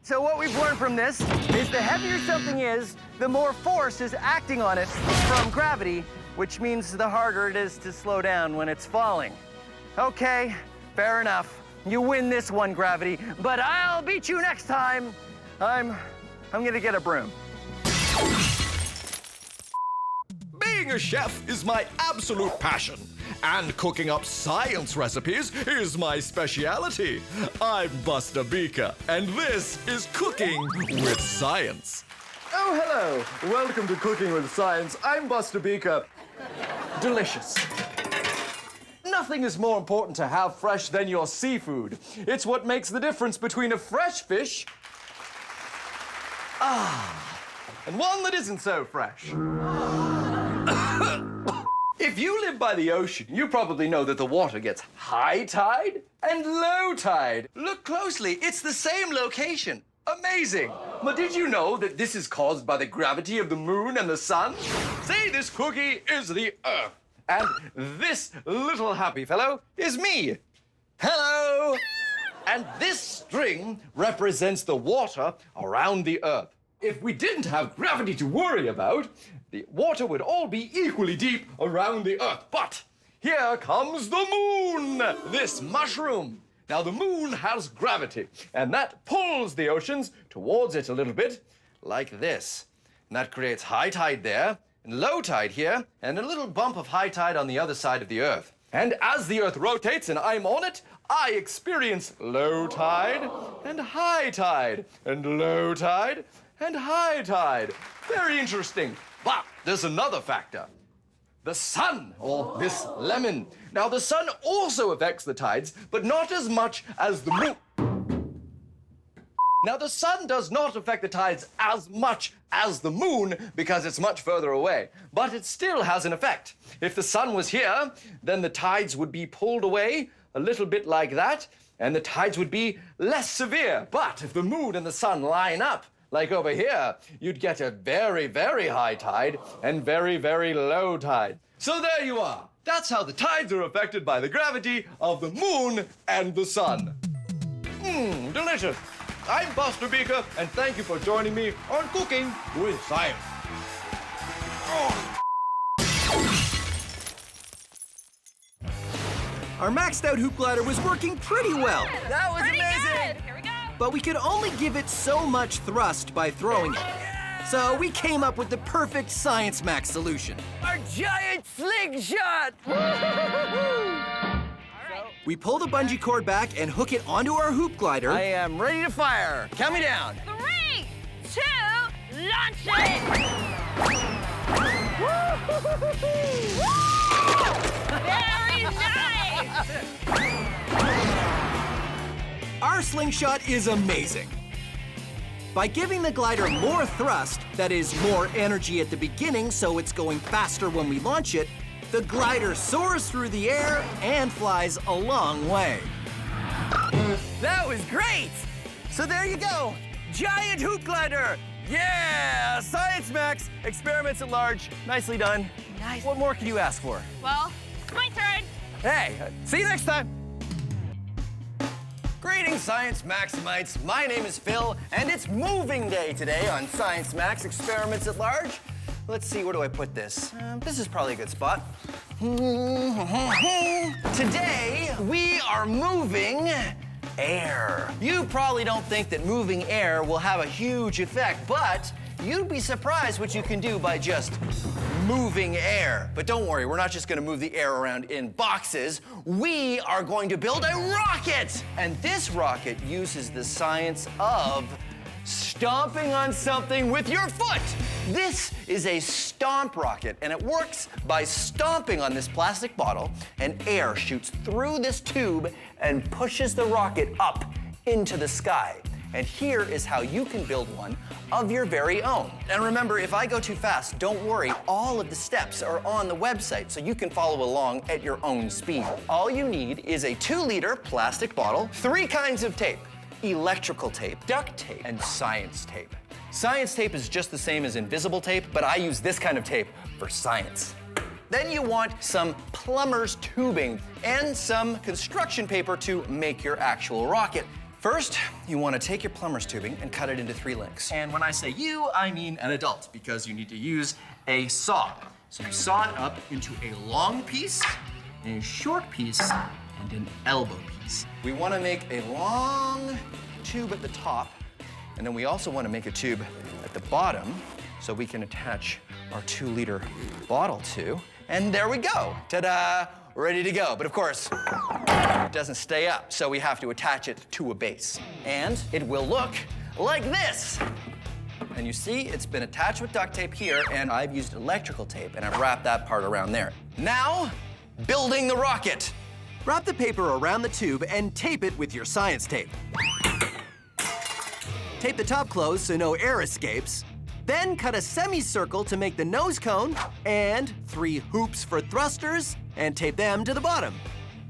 So what we've learned from this is the heavier something is, the more force is acting on it from gravity, which means the harder it is to slow down when it's falling. Okay, fair enough. You win this one, gravity, but I'll beat you next time. I'm gonna get a broom. Being a chef is my absolute passion, and cooking up science recipes is my speciality. I'm Buster Beaker, and this is Cooking with Science. Oh, hello. Welcome to Cooking with Science. I'm Buster Beaker. Delicious. Nothing is more important to have fresh than your seafood. It's what makes the difference between a fresh fish and one that isn't so fresh. If you live by the ocean, you probably know that the water gets high tide and low tide. Look closely, it's the same location. Amazing. But did you know that this is caused by the gravity of the moon and the sun? Say this cookie is the Earth. And this little happy fellow is me. Hello. And this string represents the water around the Earth. If we didn't have gravity to worry about, the water would all be equally deep around the Earth. But here comes the moon, this mushroom. Now, the moon has gravity, and that pulls the oceans towards it a little bit, like this. And that creates high tide there, and low tide here, and a little bump of high tide on the other side of the Earth. And as the Earth rotates and I'm on it, I experience low tide and high tide, and low tide and high tide. Very interesting. But there's another factor. The sun, or this lemon. Now, the sun also affects the tides, but not as much as the moon. Now, the sun does not affect the tides as much as the moon because it's much further away, but it still has an effect. If the sun was here, then the tides would be pulled away a little bit like that, and the tides would be less severe. But if the moon and the sun line up, like over here, you'd get a very, very high tide and very, very low tide. So there you are. That's how the tides are affected by the gravity of the moon and the sun. Delicious. I'm Buster Beaker, and thank you for joining me on Cooking with Science. Our maxed out hoop glider was working pretty well, That was Pretty amazing. good. Here we go. but we could only give it so much thrust by throwing it. So we came up with the perfect Science Max solution. Our giant slingshot! We pull the bungee cord back and hook it onto our hoop glider. I am ready to fire. Count me down. 3, 2, launch it! Very nice! Our slingshot is amazing. By giving the glider more thrust, that is, more energy at the beginning so it's going faster when we launch it, the glider soars through the air and flies a long way. That was great! So there you go. Giant hoop glider. Yeah! Science Max, experiments at large. Nicely done. Nice. What more can you ask for? Well, it's my turn. Hey, see you next time. Greetings, Science Maximites. My name is Phil, and it's moving day today on Science Max Experiments at Large. Let's see, where do I put this? This is probably a good spot. Today, we are moving air. You probably don't think that moving air will have a huge effect, but you'd be surprised what you can do by just moving air. But don't worry, we're not just gonna move the air around in boxes. We are going to build a rocket! And this rocket uses the science of stomping on something with your foot. This is a stomp rocket, and it works by stomping on this plastic bottle, and air shoots through this tube and pushes the rocket up into the sky. And here is how you can build one of your very own. And remember, if I go too fast, don't worry. All of the steps are on the website, so you can follow along at your own speed. All you need is a 2-liter plastic bottle, 3 kinds of tape: electrical tape, duct tape, and science tape. Science tape is just the same as invisible tape, but I use this kind of tape for science. Then you want some plumber's tubing and some construction paper to make your actual rocket. First, you want to take your plumber's tubing and cut it into 3 lengths. And when I say you, I mean an adult, because you need to use a saw. So you saw it up into a long piece, a short piece, and an elbow piece. We want to make a long tube at the top, and then we also want to make a tube at the bottom so we can attach our 2-liter bottle to. And there we go. Ta-da! Ready to go. But of course, it doesn't stay up, so we have to attach it to a base. And it will look like this. And you see, it's been attached with duct tape here, and I've used electrical tape, and I've wrapped that part around there. Now, building the rocket. Wrap the paper around the tube and tape it with your science tape. Tape the top closed so no air escapes. Then cut a semicircle to make the nose cone, and 3 hoops for thrusters, and tape them to the bottom.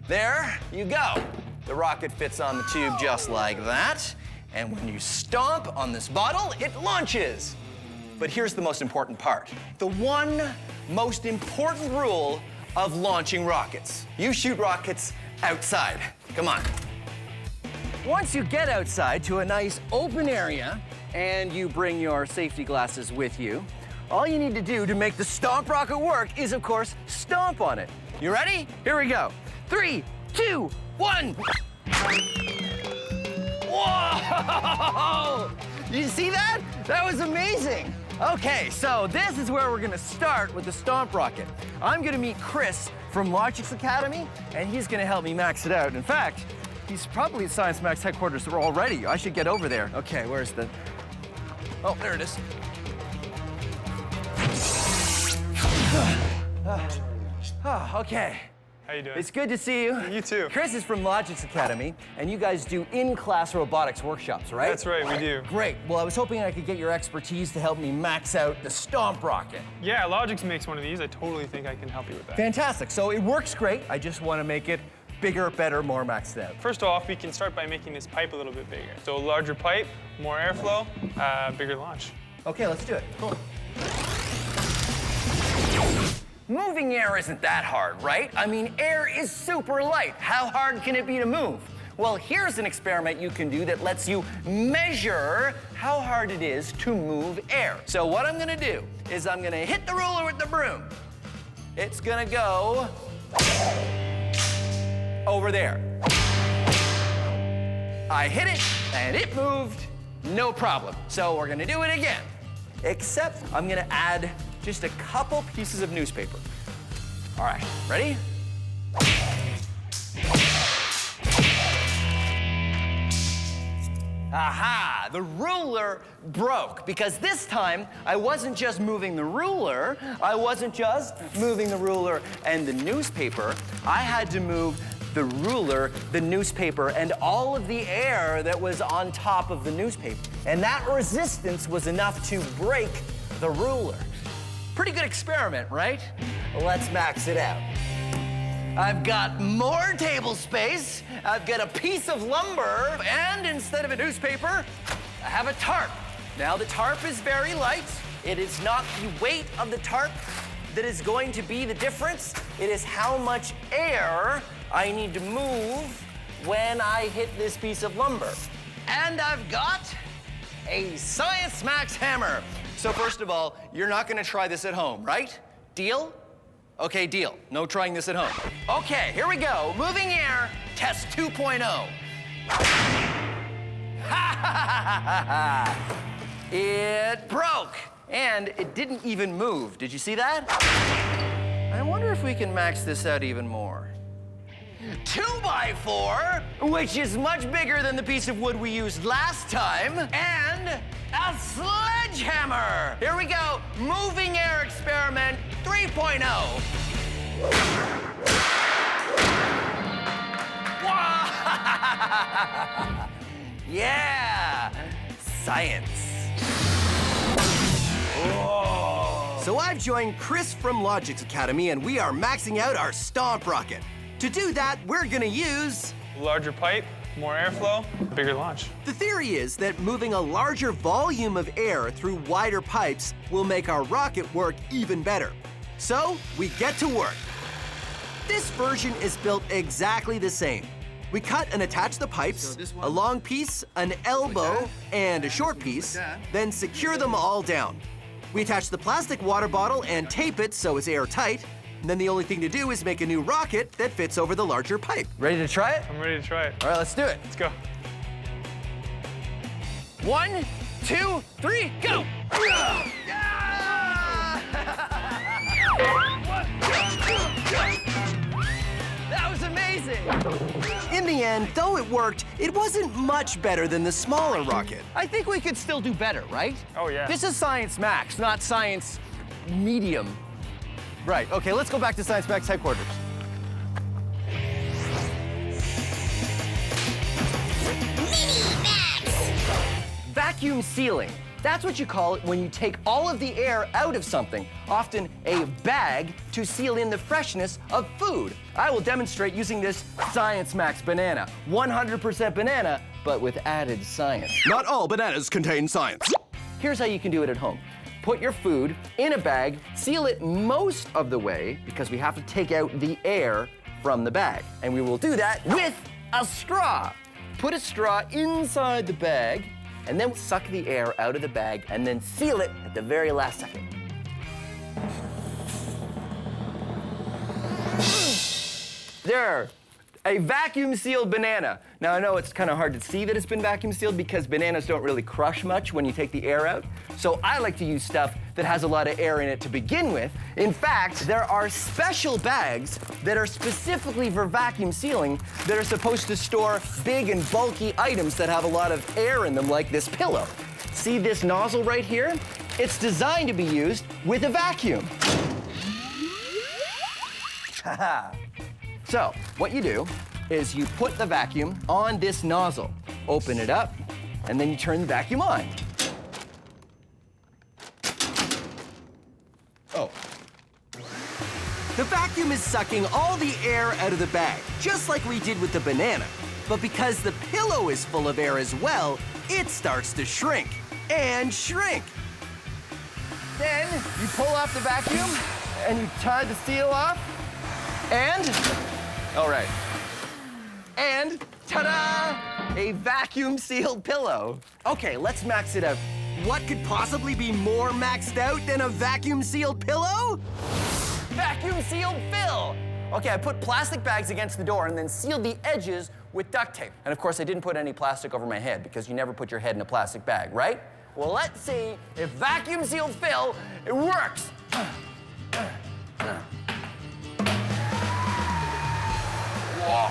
There you go. The rocket fits on the tube just like that. And when you stomp on this bottle, it launches. But here's the most important part. The one most important rule of launching rockets. You shoot rockets outside. Come on. Once you get outside to a nice open area, and you bring your safety glasses with you, all you need to do to make the stomp rocket work is, of course, stomp on it. You ready? Here we go. 3, 2, 1. Whoa! You see that? That was amazing. Okay, so this is where we're gonna start with the stomp rocket. I'm gonna meet Chris from Logic's Academy, and he's gonna help me max it out. In fact, he's probably at Science Max headquarters already. I should get over there. Okay, where's the... Oh, there it is. Okay. How you doing? It's good to see you. You too. Chris is from Logic's Academy, and you guys do in-class robotics workshops, right? That's right, we do. Great. Well, I was hoping I could get your expertise to help me max out the stomp rocket. Yeah, Logix makes one of these. I totally think I can help you with that. Fantastic. So it works great. I just want to make it bigger, better, more maxed out. First off, we can start by making this pipe a little bit bigger. So a larger pipe, more airflow, bigger launch. Okay, let's do it. Cool. Moving air isn't that hard, right? I mean, air is super light. How hard can it be to move? Well, here's an experiment you can do that lets you measure how hard it is to move air. So what I'm gonna do is I'm gonna hit the ruler with the broom. It's gonna go over there. I hit it, and it moved, no problem. So we're gonna do it again, except I'm gonna add just a couple pieces of newspaper. All right, ready? Aha, the ruler broke, because this time I wasn't just moving the ruler, I wasn't just moving the ruler and the newspaper, I had to move the ruler, the newspaper, and all of the air that was on top of the newspaper. And that resistance was enough to break the ruler. Pretty good experiment, right? Let's max it out. I've got more table space, I've got a piece of lumber, and instead of a newspaper, I have a tarp. Now the tarp is very light. It is not the weight of the tarp that is going to be the difference. It is how much air I need to move when I hit this piece of lumber. And I've got a Science Max hammer. So first of all, you're not gonna try this at home, right? Deal? Okay, deal. No trying this at home. Okay, here we go. Moving air, test 2.0. It broke, and it didn't even move. Did you see that? I wonder if we can max this out even more. 2x4, which is much bigger than the piece of wood we used last time, and a sledgehammer. Here we go, moving air experiment 3.0. Yeah, science. Whoa. So I've joined Chris from Logic's Academy, and we are maxing out our stomp rocket. To do that, we're gonna use... Larger pipe, more airflow, bigger launch. The theory is that moving a larger volume of air through wider pipes will make our rocket work even better. So, we get to work. This version is built exactly the same. We cut and attach the pipes, a long piece, an elbow, and a short piece, then secure them all down. We attach the plastic water bottle and tape it so it's airtight. And then the only thing to do is make a new rocket that fits over the larger pipe. Ready to try it? I'm ready to try it. All right, let's do it. Let's go. 1, 2, 3, go! That was amazing! In the end, though it worked, it wasn't much better than the smaller rocket. I think we could still do better, right? Oh, yeah. This is Science Max, not Science Medium. Right, okay, let's go back to Science Max headquarters. Vacuum sealing. That's what you call it when you take all of the air out of something, often a bag, to seal in the freshness of food. I will demonstrate using this Science Max banana. 100% banana, but with added science. Not all bananas contain science. Here's how you can do it at home. Put your food in a bag, seal it most of the way, because we have to take out the air from the bag. And we will do that with a straw. Put a straw inside the bag, and then suck the air out of the bag, and then seal it at the very last second. There, a vacuum sealed banana. Now I know it's kind of hard to see that it's been vacuum sealed because bananas don't really crush much when you take the air out. So I like to use stuff that has a lot of air in it to begin with. In fact, there are special bags that are specifically for vacuum sealing that are supposed to store big and bulky items that have a lot of air in them, like this pillow. See this nozzle right here? It's designed to be used with a vacuum. So, what you do is you put the vacuum on this nozzle, open it up, and then you turn the vacuum on. Oh. The vacuum is sucking all the air out of the bag, just like we did with the banana. But because the pillow is full of air as well, it starts to shrink and shrink. Then you pull off the vacuum and you tie the seal off, and, all right. And ta-da! A vacuum sealed pillow. Okay, let's max it out. What could possibly be more maxed out than a vacuum sealed pillow? Vacuum sealed fill. Okay, I put plastic bags against the door and then sealed the edges with duct tape. And of course, I didn't put any plastic over my head because you never put your head in a plastic bag, right? Well, let's see if vacuum sealed fill, it works. Whoa.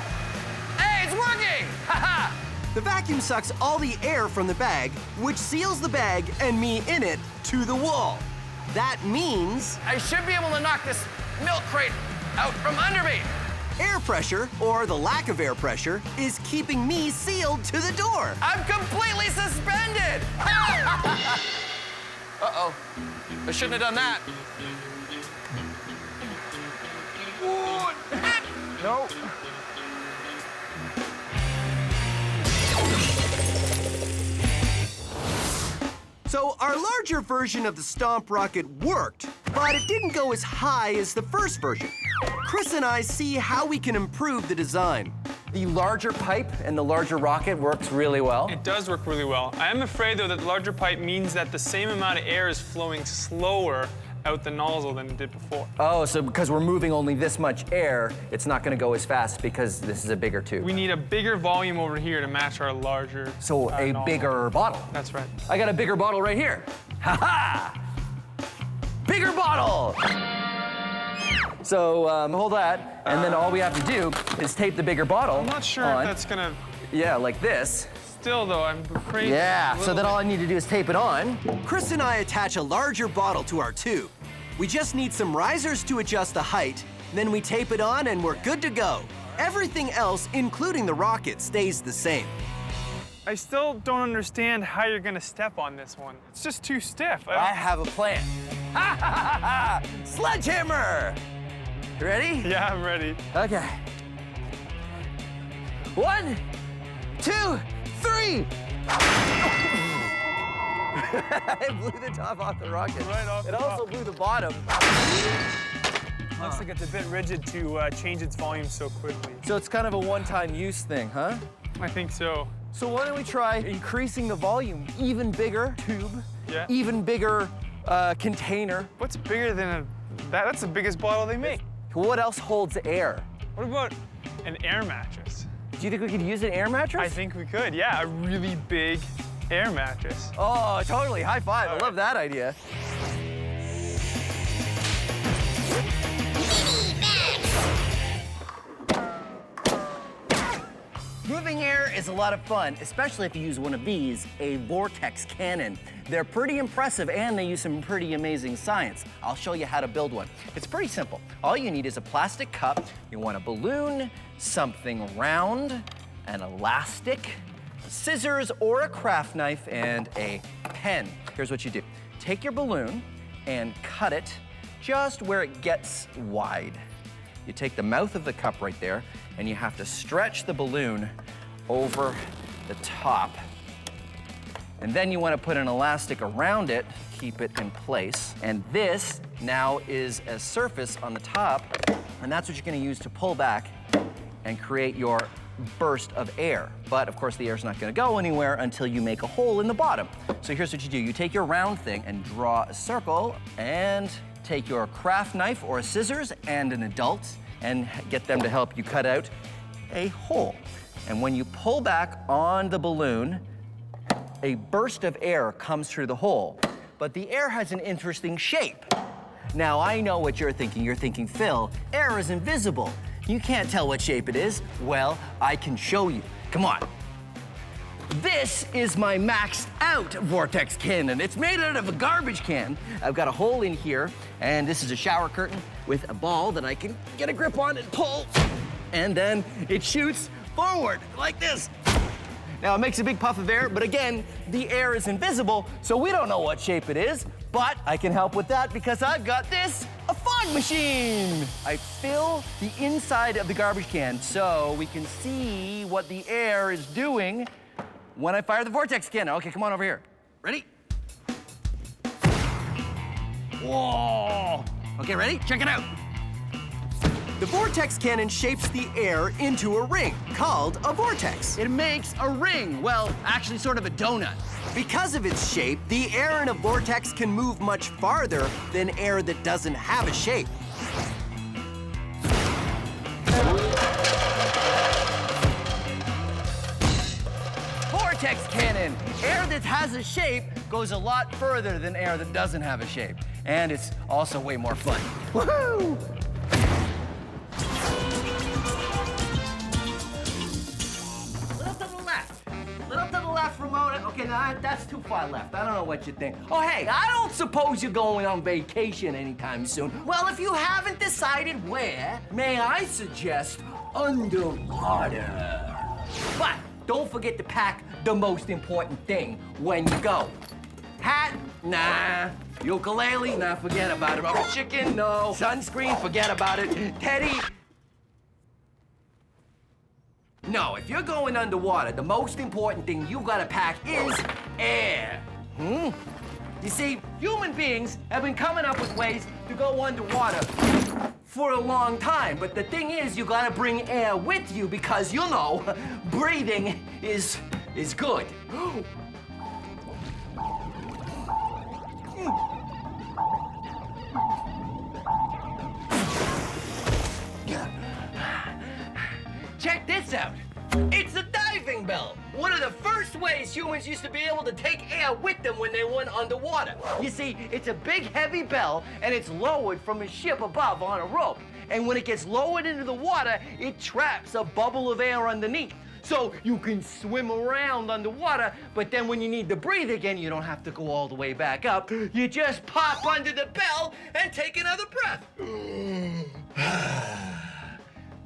Hey, it's working! Ha-ha! The vacuum sucks all the air from the bag, which seals the bag and me in it to the wall. That means I should be able to knock this milk crate out from under me. air pressure, or the lack of air pressure, is keeping me sealed to the door. I'm completely suspended! Uh-oh. I shouldn't have done that. No. So our larger version of the Stomp rocket worked, but it didn't go as high as the first version. Chris and I see how we can improve the design. The larger pipe and the larger rocket works really well. It does work really well. I am afraid, though, that the larger pipe means that the same amount of air is flowing slower out the nozzle than it did before. Oh, so because we're moving only this much air, it's not going to go as fast because this is a bigger tube. We need a bigger volume over here to match our larger So a nozzle. bigger bottle. That's right. I got a bigger bottle right here. Ha-ha! Bigger bottle! So hold that, and then all we have to do is tape the bigger bottle I'm not sure on. if that's gonna... Yeah, like this. Still, though, I'm afraid... Yeah, so then all I need to do is tape it on. Chris and I attach a larger bottle to our tube. We just need some risers to adjust the height, then we tape it on and we're good to go. Everything else, including the rocket, stays the same. I still don't understand how you're gonna step on this one. It's just too stiff. I have a plan. Ha ha ha ha! Sledgehammer! You ready? Yeah, I'm ready. Okay. 1, 2, 3! I blew the top off the rocket. Right off it the also top. blew the bottom. Looks like it's a bit rigid to change its volume so quickly. So it's kind of a one-time use thing, huh? I think so. So why don't we try increasing the volume? Even bigger tube, Yeah. even bigger container. What's bigger than a... That's the biggest bottle they make. What else holds air? What about an air mattress? Do you think we could use an air mattress? I think we could, yeah. A really big air mattress. Oh, totally. High five. I love that idea. Moving air is a lot of fun, especially if you use one of these, a Vortex cannon. They're pretty impressive and they use some pretty amazing science. I'll show you how to build one. It's pretty simple. All you need is a plastic cup. You want a balloon, something round, an elastic, scissors or a craft knife, and a pen. Here's what you do. Take your balloon and cut it just where it gets wide. You take the mouth of the cup right there, and you have to stretch the balloon over the top. And then you want to put an elastic around it, keep it in place. And this now is a surface on the top, and that's what you're going to use to pull back and create your burst of air. But of course the air's not going to go anywhere until you make a hole in the bottom. So here's what you do. You take your round thing and draw a circle, and take your craft knife or a scissors and an adult and get them to help you cut out a hole. And when you pull back on the balloon, a burst of air comes through the hole. But the air has an interesting shape. Now, I know what you're thinking. You're thinking, Phil, air is invisible. You can't tell what shape it is. Well, I can show you. Come on. This is my maxed out Vortex cannon. It's made out of a garbage can. I've got a hole in here, and this is a shower curtain with a ball that I can get a grip on and pull. And then it shoots forward like this. Now, it makes a big puff of air, but again, the air is invisible, so we don't know what shape it is. But I can help with that because I've got this, a fog machine. I fill the inside of the garbage can so we can see what the air is doing when I fire the Vortex cannon. Okay, come on over here. Ready? Whoa! Okay, ready? Check it out. The Vortex cannon shapes the air into a ring, called a vortex. It makes a ring. Well, actually sort of a donut. Because of its shape, the air in a vortex can move much farther than air that doesn't have a shape. Vortex cannon. Air that has a shape goes a lot further than air that doesn't have a shape. And it's also way more fun. Woohoo! Little to the left, Ramona. Okay, now that's too far left. I don't know what you think. Oh, hey, I don't suppose you're going on vacation anytime soon. Well, if you haven't decided where, may I suggest underwater. But don't forget to pack the most important thing when you go. Hat? Nah. Ukulele? Nah, forget about it. Rubber chicken? No. Sunscreen? Forget about it. Teddy? No, if you're going underwater, the most important thing you gotta pack is air. You see, human beings have been coming up with ways to go underwater for a long time. But the thing is, you gotta bring air with you because, you know, breathing is good. Check this out. It's a diving bell. One of the first ways humans used to be able to take air with them when they went underwater. You see, it's a big, heavy bell, and it's lowered from a ship above on a rope. And when it gets lowered into the water, it traps a bubble of air underneath. So you can swim around underwater, but then when you need to breathe again, you don't have to go all the way back up. You just pop under the bell and take another breath.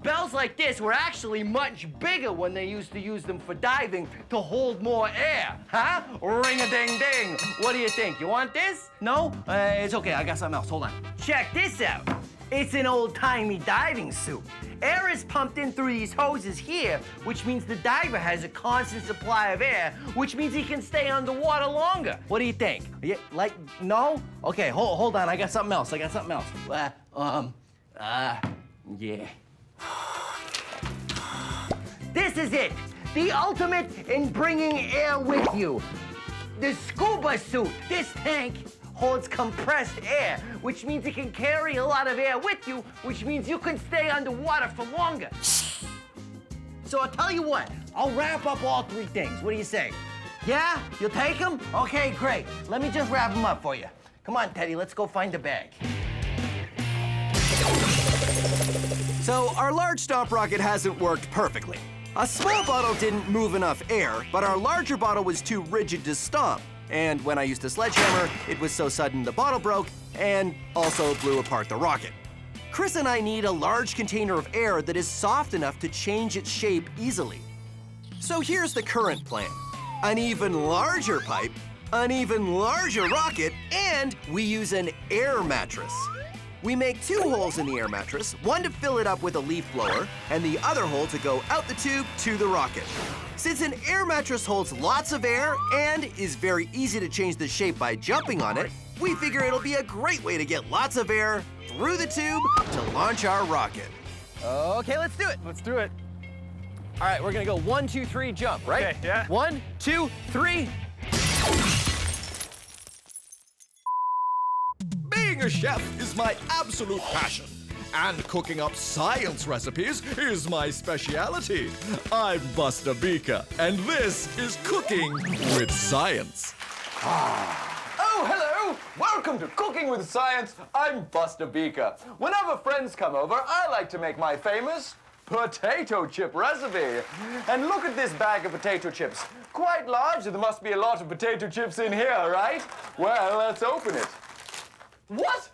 Bells like this were actually much bigger when they used to use them for diving to hold more air. Huh? Ring-a-ding-ding. What do you think? You want this? No? It's okay. I got something else. Hold on. Check this out. It's an old-timey diving suit. Air is pumped in through these hoses here, which means the diver has a constant supply of air, which means he can stay underwater longer. What do you think? No? Okay, hold on. I got something else. Yeah. This is it. The ultimate in bringing air with you. The scuba suit. This tank holds compressed air, which means it can carry a lot of air with you, which means you can stay underwater for longer. So I'll tell you what, I'll wrap up all three things. What do you say? Yeah? You'll take them? Okay, great. Let me just wrap them up for you. Come on, Teddy, let's go find the bag. So our large stomp rocket hasn't worked perfectly. A small bottle didn't move enough air, but our larger bottle was too rigid to stomp. And when I used a sledgehammer, it was so sudden the bottle broke and also blew apart the rocket. Chris and I need a large container of air that is soft enough to change its shape easily. So here's the current plan. An even larger pipe, an even larger rocket, and we use an air mattress. We make 2 holes in the air mattress, one to fill it up with a leaf blower, and the other hole to go out the tube to the rocket. Since an air mattress holds lots of air and is very easy to change the shape by jumping on it, we figure it'll be a great way to get lots of air through the tube to launch our rocket. Okay, let's do it. Let's do it. All right, we're gonna go 1, 2, 3, jump, right? Okay, yeah. 1, 2, 3. Being a chef is my absolute passion. and cooking up science recipes is my speciality. I'm Buster Beaker, and this is Cooking with Science. Oh, hello! Welcome to Cooking with Science. I'm Buster Beaker. Whenever friends come over, I like to make my famous potato chip recipe. And look at this bag of potato chips. Quite large, there must be a lot of potato chips in here, right? Well, let's open it. What?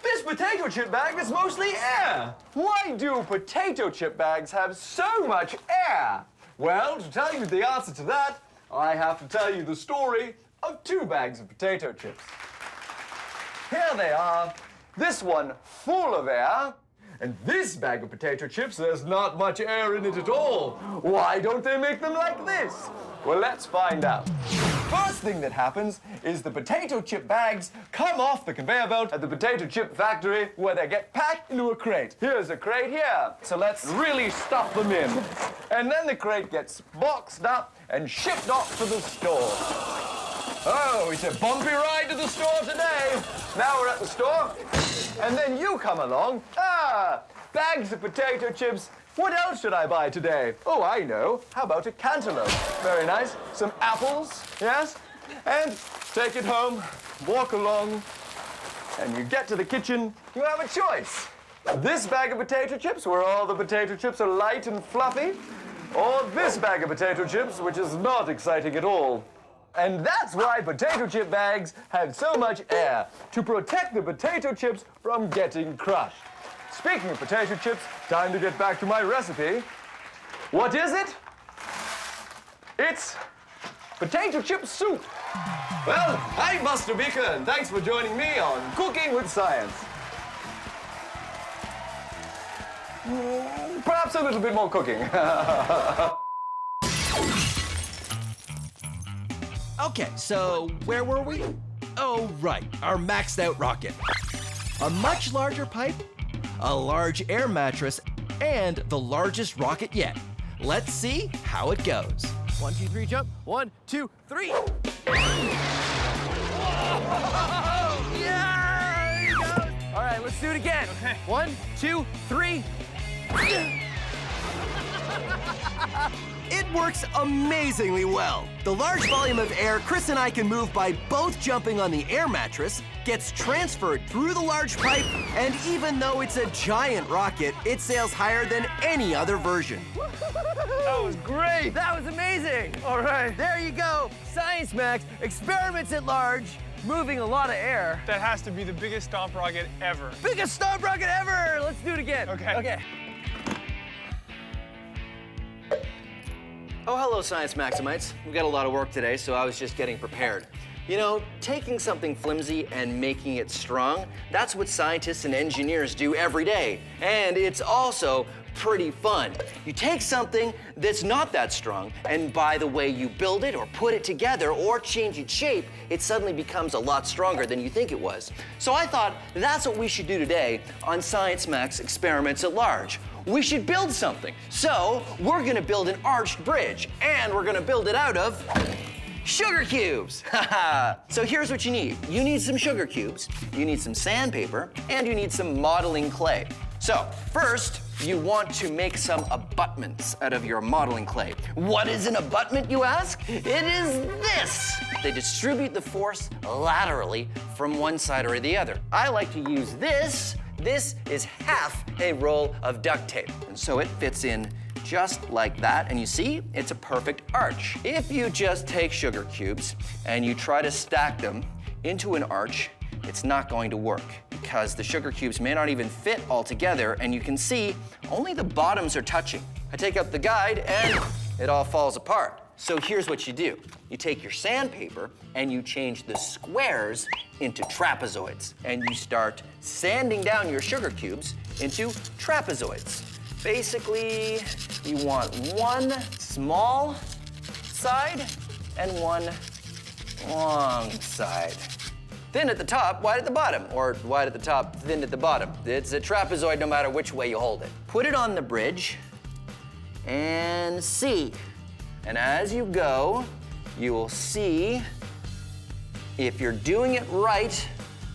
This potato chip bag is mostly air. Why do potato chip bags have so much air? Well, to tell you the answer to that, I have to tell you the story of 2 bags of potato chips. Here they are. This one full of air, and this bag of potato chips, there's not much air in it at all. Why don't they make them like this? Well, let's find out. First thing that happens is the potato chip bags come off the conveyor belt at the potato chip factory where they get packed into a crate. Here's a crate here. So let's really stuff them in. And then the crate gets boxed up and shipped off to the store. Oh, it's a bumpy ride to the store today. Now we're at the store, and then you come along. Bags of potato chips. What else should I buy today? Oh, I know. How about a cantaloupe? Very nice. Some apples, yes? And take it home, walk along, and you get to the kitchen, you have a choice. This bag of potato chips, where all the potato chips are light and fluffy, or this bag of potato chips, which is not exciting at all. And that's why potato chip bags have so much air, to protect the potato chips from getting crushed. Speaking of potato chips, time to get back to my recipe. What is it? It's potato chip soup. Well, I'm Buster Beaker, and thanks for joining me on Cooking with Science. Perhaps a little bit more cooking. Okay, so where were we? Oh, right, our maxed out rocket. A much larger pipe, a large air mattress, and the largest rocket yet. Let's see how it goes. 1, 2, 3, jump. 1, 2, 3. Yeah! There he goes. All right, let's do it again. Okay. 1, 2, 3. It works amazingly well. The large volume of air Chris and I can move by both jumping on the air mattress gets transferred through the large pipe, and even though it's a giant rocket, it sails higher than any other version. That was great. That was amazing. All right. There you go. Science Max, experiments at large, moving a lot of air. That has to be the biggest stomp rocket ever. Biggest stomp rocket ever. Let's do it again. Okay. Okay. Oh, hello, Science Maximites. We've got a lot of work today, so I was just getting prepared. You know, taking something flimsy and making it strong, that's what scientists and engineers do every day. And it's also pretty fun. You take something that's not that strong, and by the way you build it or put it together or change its shape, it suddenly becomes a lot stronger than you think it was. So I thought that's what we should do today on Science Max Experiments at Large. We should build something. So we're gonna build an arched bridge, and we're gonna build it out of sugar cubes. So here's what you need. You need some sugar cubes, you need some sandpaper, and you need some modeling clay. So first, you want to make some abutments out of your modeling clay. What is an abutment, you ask? It is this. They distribute the force laterally from one side or the other. I like to use this. This is half a roll of duct tape, and so it fits in just like that, and you see, it's a perfect arch. If you just take sugar cubes and you try to stack them into an arch, it's not going to work because the sugar cubes may not even fit all together, and you can see only the bottoms are touching. I take up the guide and it all falls apart. So here's what you do. You take your sandpaper and you change the squares into trapezoids, and you start sanding down your sugar cubes into trapezoids. Basically, you want one small side and one long side. Thin at the top, wide at the bottom, or wide at the top, thin at the bottom. It's a trapezoid no matter which way you hold it. Put it on the bridge and see. And as you go, you will see if you're doing it right,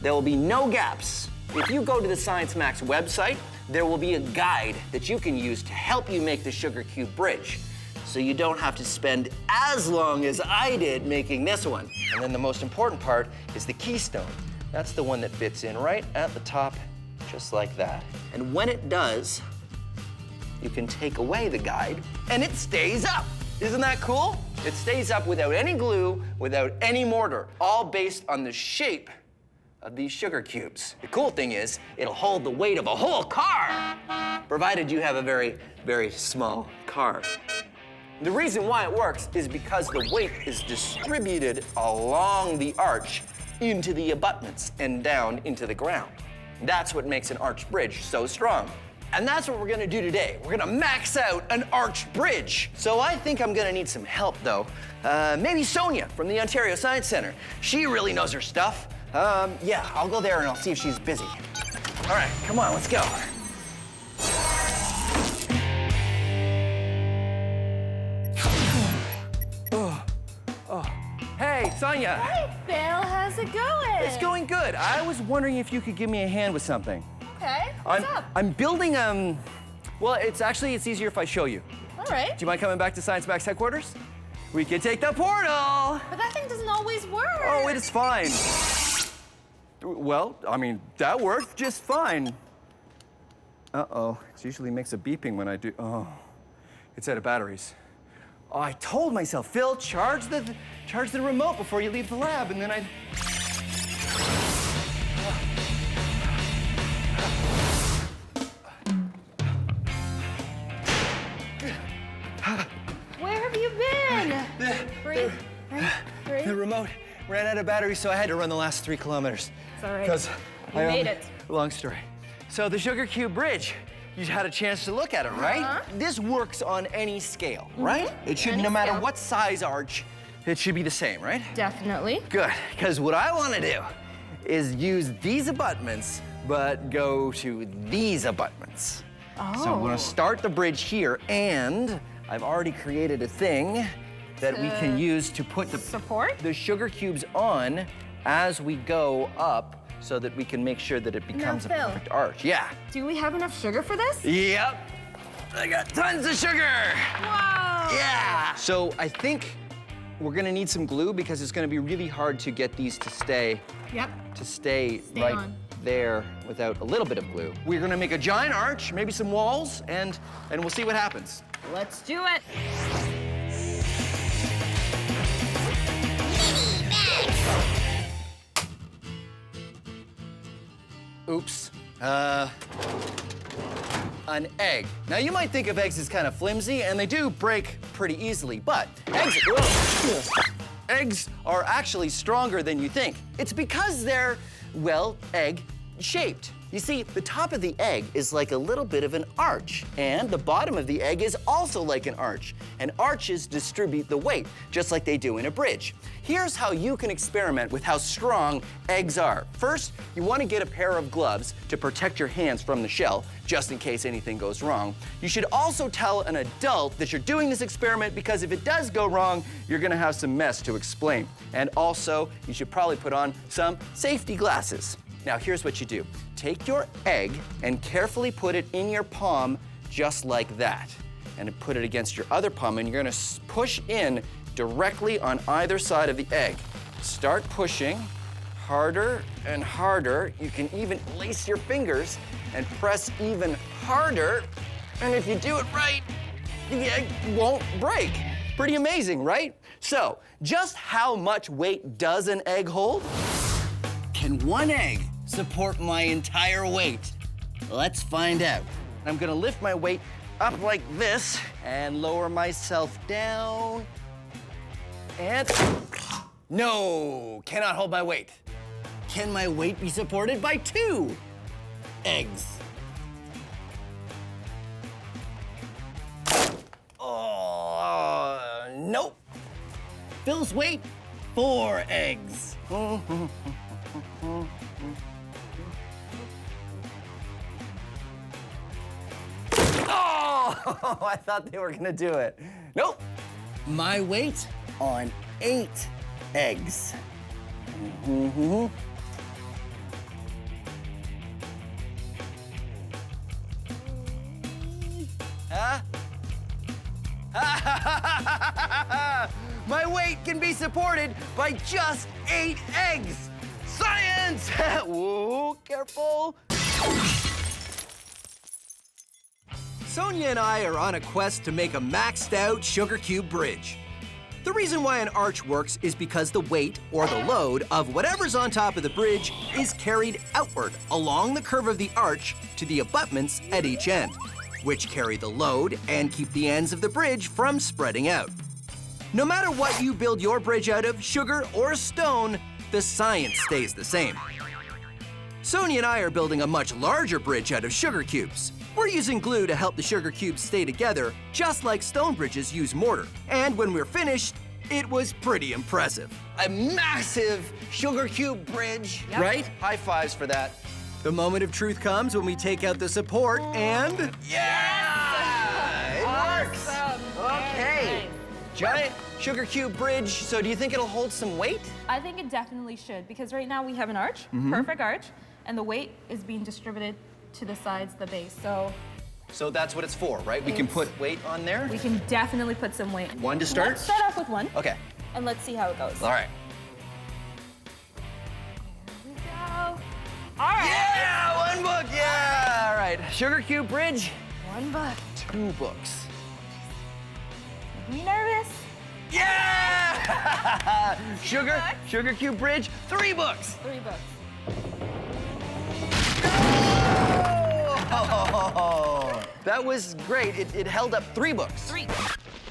there will be no gaps. If you go to the Science Max website, there will be a guide that you can use to help you make the sugar cube bridge. So you don't have to spend as long as I did making this one. And then the most important part is the keystone. That's the one that fits in right at the top, just like that. And when it does, you can take away the guide and it stays up. Isn't that cool? It stays up without any glue, without any mortar, all based on the shape of these sugar cubes. The cool thing is, it'll hold the weight of a whole car, provided you have a very, very small car. The reason why it works is because the weight is distributed along the arch into the abutments and down into the ground. That's what makes an arch bridge so strong. And that's what we're gonna do today. We're gonna max out an arch bridge. So I think I'm gonna need some help though. Maybe Sonia from the Ontario Science Center. She really knows her stuff. Yeah, I'll go there and I'll see if she's busy. All right, come on, let's go. Hey, Sonia. Hey, Phil, how's it going? It's going good. I was wondering if you could give me a hand with something. Okay, what's up? I'm building, well, it's easier if I show you. All right. Do you mind coming back to Science Max headquarters? We can take the portal. But that thing doesn't always work. Oh, it is fine. Well, I mean, that worked just fine. Uh-oh, it usually makes a beeping when I do, oh, it's out of batteries. Oh, I told myself, Phil, charge the remote before you leave the lab, and then I... Where have you been? Breathe. The remote ran out of batteries, so I had to run the last 3 kilometers. It's all right. Because You made it. Long story. So the Sugar Cube Bridge, you had a chance to look at it, right? This works on any scale, right? It should, no matter what size arch, it should be the same, right? Definitely. Good, because what I want to do is use these abutments, but go to these abutments. So I'm going to start the bridge here, and I've already created a thing that we can use to put the sugar cubes on as we go up, so that we can make sure that it becomes a perfect arch. Yeah. Do we have enough sugar for this? Yep. I got tons of sugar. Wow. Yeah. So I think we're gonna need some glue because it's gonna be really hard to get these to stay. Yep. To stay right there without a little bit of glue. We're gonna make a giant arch, maybe some walls, and we'll see what happens. Let's do it. Oops. An egg. Now you might think of eggs as kind of flimsy, and they do break pretty easily, but eggs are actually stronger than you think. It's because they're, well, egg-shaped. You see, the top of the egg is like a little bit of an arch, and the bottom of the egg is also like an arch. And arches distribute the weight, just like they do in a bridge. Here's how you can experiment with how strong eggs are. First, you want to get a pair of gloves to protect your hands from the shell, just in case anything goes wrong. You should also tell an adult that you're doing this experiment because if it does go wrong, you're gonna have some mess to explain. And also, you should probably put on some safety glasses. Now, here's what you do. Take your egg and carefully put it in your palm just like that. And put it against your other palm, and you're gonna push in directly on either side of the egg. Start pushing harder and harder. You can even lace your fingers and press even harder. And if you do it right, the egg won't break. Pretty amazing, right? So, just how much weight does an egg hold? Can one egg support my entire weight? Let's find out. I'm gonna lift my weight up like this and lower myself down. And no, cannot hold my weight. Can my weight be supported by 2 eggs? Oh, nope. Phil's weight, 4 eggs. Oh, I thought they were gonna do it. Nope. My weight on 8 eggs. my weight can be supported by just 8 eggs. Science! Whoa, careful. Sonia and I are on a quest to make a maxed out sugar cube bridge. The reason why an arch works is because the weight, or the load, of whatever's on top of the bridge is carried outward along the curve of the arch to the abutments at each end, which carry the load and keep the ends of the bridge from spreading out. No matter what you build your bridge out of, sugar or stone, the science stays the same. Sonia and I are building a much larger bridge out of sugar cubes. We're using glue to help the sugar cubes stay together, just like stone bridges use mortar. And when we're finished, it was pretty impressive. A massive sugar cube bridge, right? High fives for that. The moment of truth comes when we take out the support and... Yeah! It works! Okay. Giant sugar cube bridge, so do you think it'll hold some weight? I think it definitely should, because right now we have an arch, perfect arch, and the weight is being distributed to the sides, the base. So that's what it's for, right? We can put weight on there? We can definitely put some weight. One to start? Let's start off with one. Okay. And let's see how it goes. All right. Here we go. All right. Yeah, 1 book, yeah! All right, sugar cube bridge. 1 book. 2 books. Are you nervous? Yeah! Sugar cube bridge, 3 books. 3 books. Oh, that was great. It held up 3 books. 3.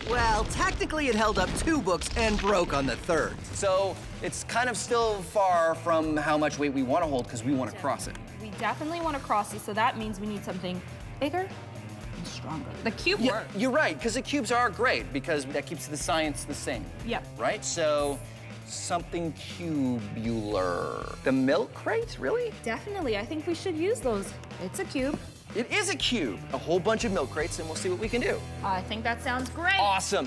Well, technically it held up 2 books and broke on the 3rd. So it's kind of still far from how much weight we want to hold because we want to cross it. We definitely want to cross it, so that means we need something bigger and stronger. The cube works. You're right, because the cubes are great because that keeps the science the same. Yep. Right? So something cubular. The milk crate, really? Definitely, I think we should use those. It's a cube. It is a cube. A whole bunch of milk crates, and we'll see what we can do. I think that sounds great. Awesome.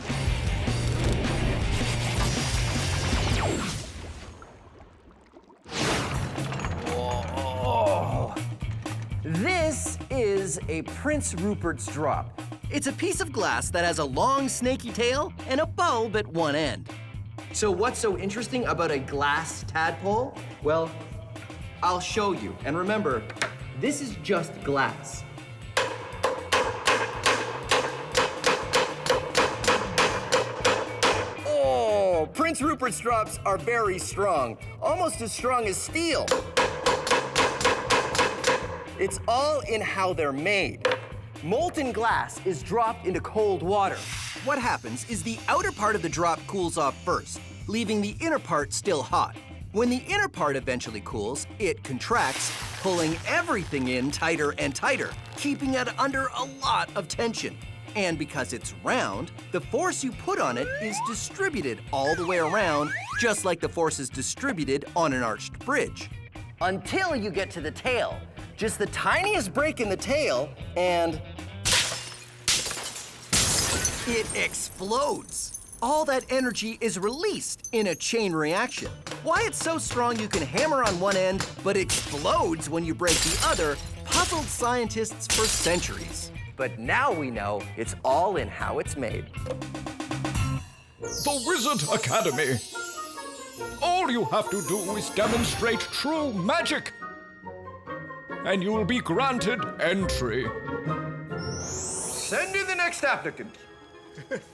Whoa. This is a Prince Rupert's drop. It's a piece of glass that has a long snaky tail and a bulb at one end. So what's so interesting about a glass tadpole? Well, I'll show you. And remember, this is just glass. Oh, Prince Rupert's drops are very strong, almost as strong as steel. It's all in how they're made. Molten glass is dropped into cold water. What happens is the outer part of the drop cools off first, leaving the inner part still hot. When the inner part eventually cools, it contracts, pulling everything in tighter and tighter, keeping it under a lot of tension. And because it's round, the force you put on it is distributed all the way around, just like the force is distributed on an arched bridge. Until you get to the tail. Just the tiniest break in the tail, and it explodes. All that energy is released in a chain reaction. Why it's so strong you can hammer on one end, but explodes when you break the other, puzzled scientists for centuries. But now we know it's all in how it's made. The Wizard Academy. All you have to do is demonstrate true magic, and you'll be granted entry. Send in the next applicant.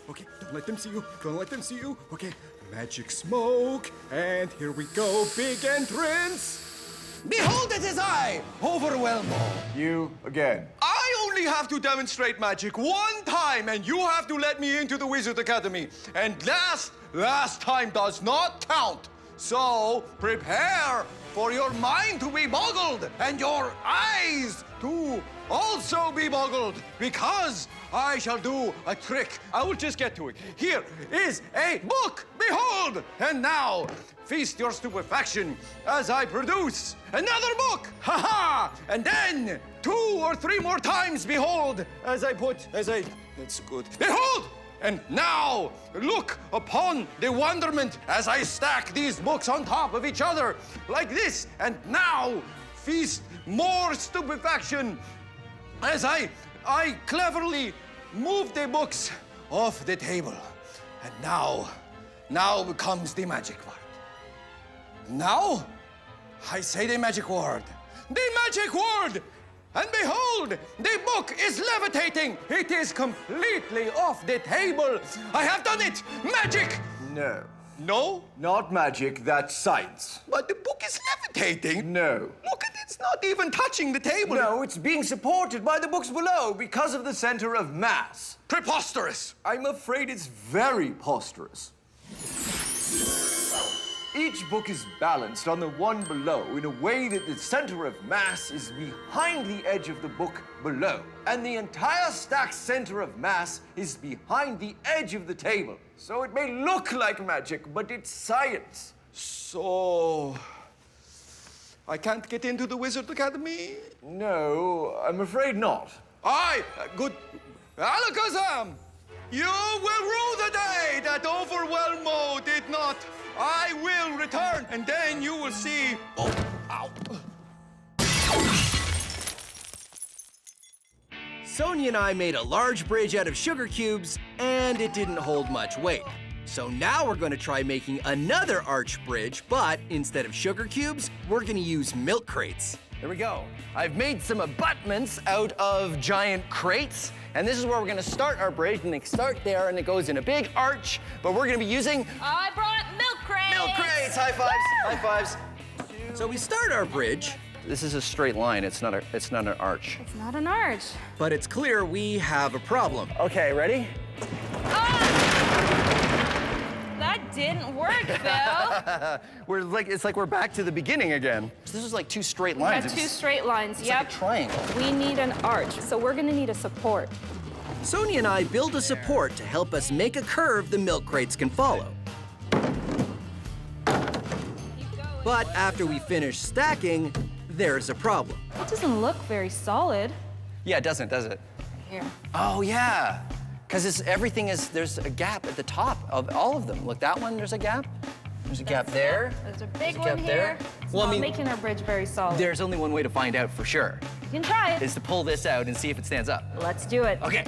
Okay, don't let them see you. Don't let them see you. Okay, magic smoke. And here we go. Big entrance. Behold, it is I, Overwhelmo. You again. I only have to demonstrate magic 1 time, and you have to let me into the Wizard Academy. And last time does not count. So prepare for your mind to be boggled and your eyes to also be boggled, because I shall do a trick. I will just get to it. Here is a book, behold! And now, feast your stupefaction as I produce another book, ha-ha! And then 2 or 3 more times, behold, that's good. Behold! And now, look upon the wonderment as I stack these books on top of each other, like this. And now, feast more stupefaction as I cleverly move the books off the table. And now, Now comes the magic word. Now, I say the magic word. The magic word! And behold, the book is levitating. It is completely off the table. I have done it. Magic! No. No? Not magic, that's science. But the book is levitating. No. Look at it, it's not even touching the table. No, it's being supported by the books below because of the center of mass. Preposterous. I'm afraid it's very posterous. Each book is balanced on the one below in a way that the center of mass is behind the edge of the book below. And the entire stack's center of mass is behind the edge of the table. So it may look like magic, but it's science. So, I can't get into the Wizard Academy? No, I'm afraid not. Aye, good. Alakazam! You will rue the day that Overwhelmo did not. I will return, and then you will see. Oh, ow. Sonia and I made a large bridge out of sugar cubes, and it didn't hold much weight. So now we're going to try making another arch bridge, but instead of sugar cubes, we're going to use milk crates. There we go. I've made some abutments out of giant crates, and this is where we're gonna start our bridge, and they start there, and it goes in a big arch, but we're gonna be using... I brought milk crates! Milk crates! High fives, high fives. So we start our bridge. This is a straight line, it's not an arch. It's not an arch. But it's clear we have a problem. Okay, ready? That didn't work, Phil. It's like we're back to the beginning again. So this is like two straight We lines. got two straight lines, It's yep. like a triangle. We need an arch, so we're gonna need a support. Sonia and I build a support to help us make a curve the milk crates can follow. But after we finish stacking, there's a problem. It doesn't look very solid. Yeah, it doesn't, does it? Here. Oh, yeah. Because there's a gap at the top of all of them. Look, that one, there's a gap. There's a gap there. There's a big There's a one gap here. there. It's Well, I not mean, making our bridge very solid. There's only one way to find out for sure, You can try it. is to pull this out and see if it stands up. Let's do it. Okay.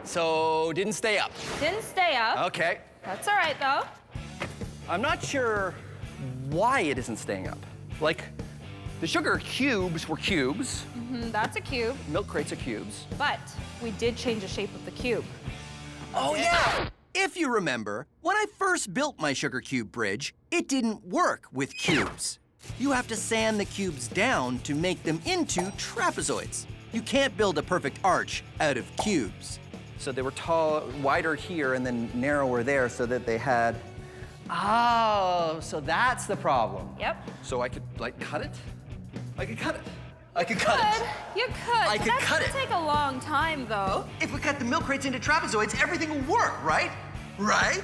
So, didn't stay up. Didn't stay up. Okay. That's all right, though. I'm not sure why it isn't staying up. Like, the sugar cubes were cubes. That's a cube, Milk crates are cubes. but we did change the shape of the cube. Oh, yeah! If you remember, when I first built my sugar cube bridge, it didn't work with cubes. You have to sand the cubes down to make them into trapezoids. You can't build a perfect arch out of cubes. So they were wider here and then narrower there so that they had... Oh, so that's the problem. Yep. So I could, like, cut it? I could cut it. I could cut it. You could. I could That's cut gonna it. take a long time, though. If we cut the milk crates into trapezoids, everything will work, right? Right?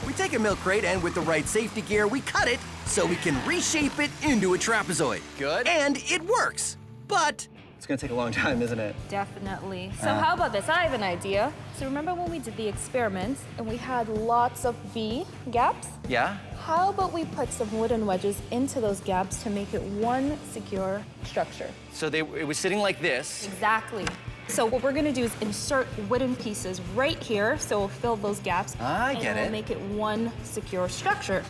We take a milk crate and with the right safety gear, we cut it so we can reshape it into a trapezoid. Good. And it works. But It's gonna take a long time, isn't it? Definitely. So how about this? I have an idea. So remember when we did the experiments and we had lots of V gaps? Yeah? How about we put some wooden wedges into those gaps to make it one secure structure? So it was sitting like this. Exactly. So what we're gonna do is insert wooden pieces right here, so we'll fill those gaps. I get and we'll it. make it one secure structure.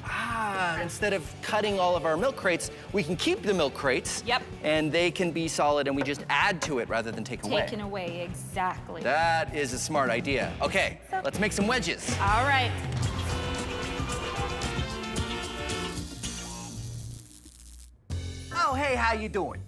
Instead of cutting all of our milk crates, we can keep the milk crates. Yep. And they can be solid and we just add to it rather than take away. Taken away, exactly. That is a smart idea. Okay, let's make some wedges. All right. Oh, hey, how you doing?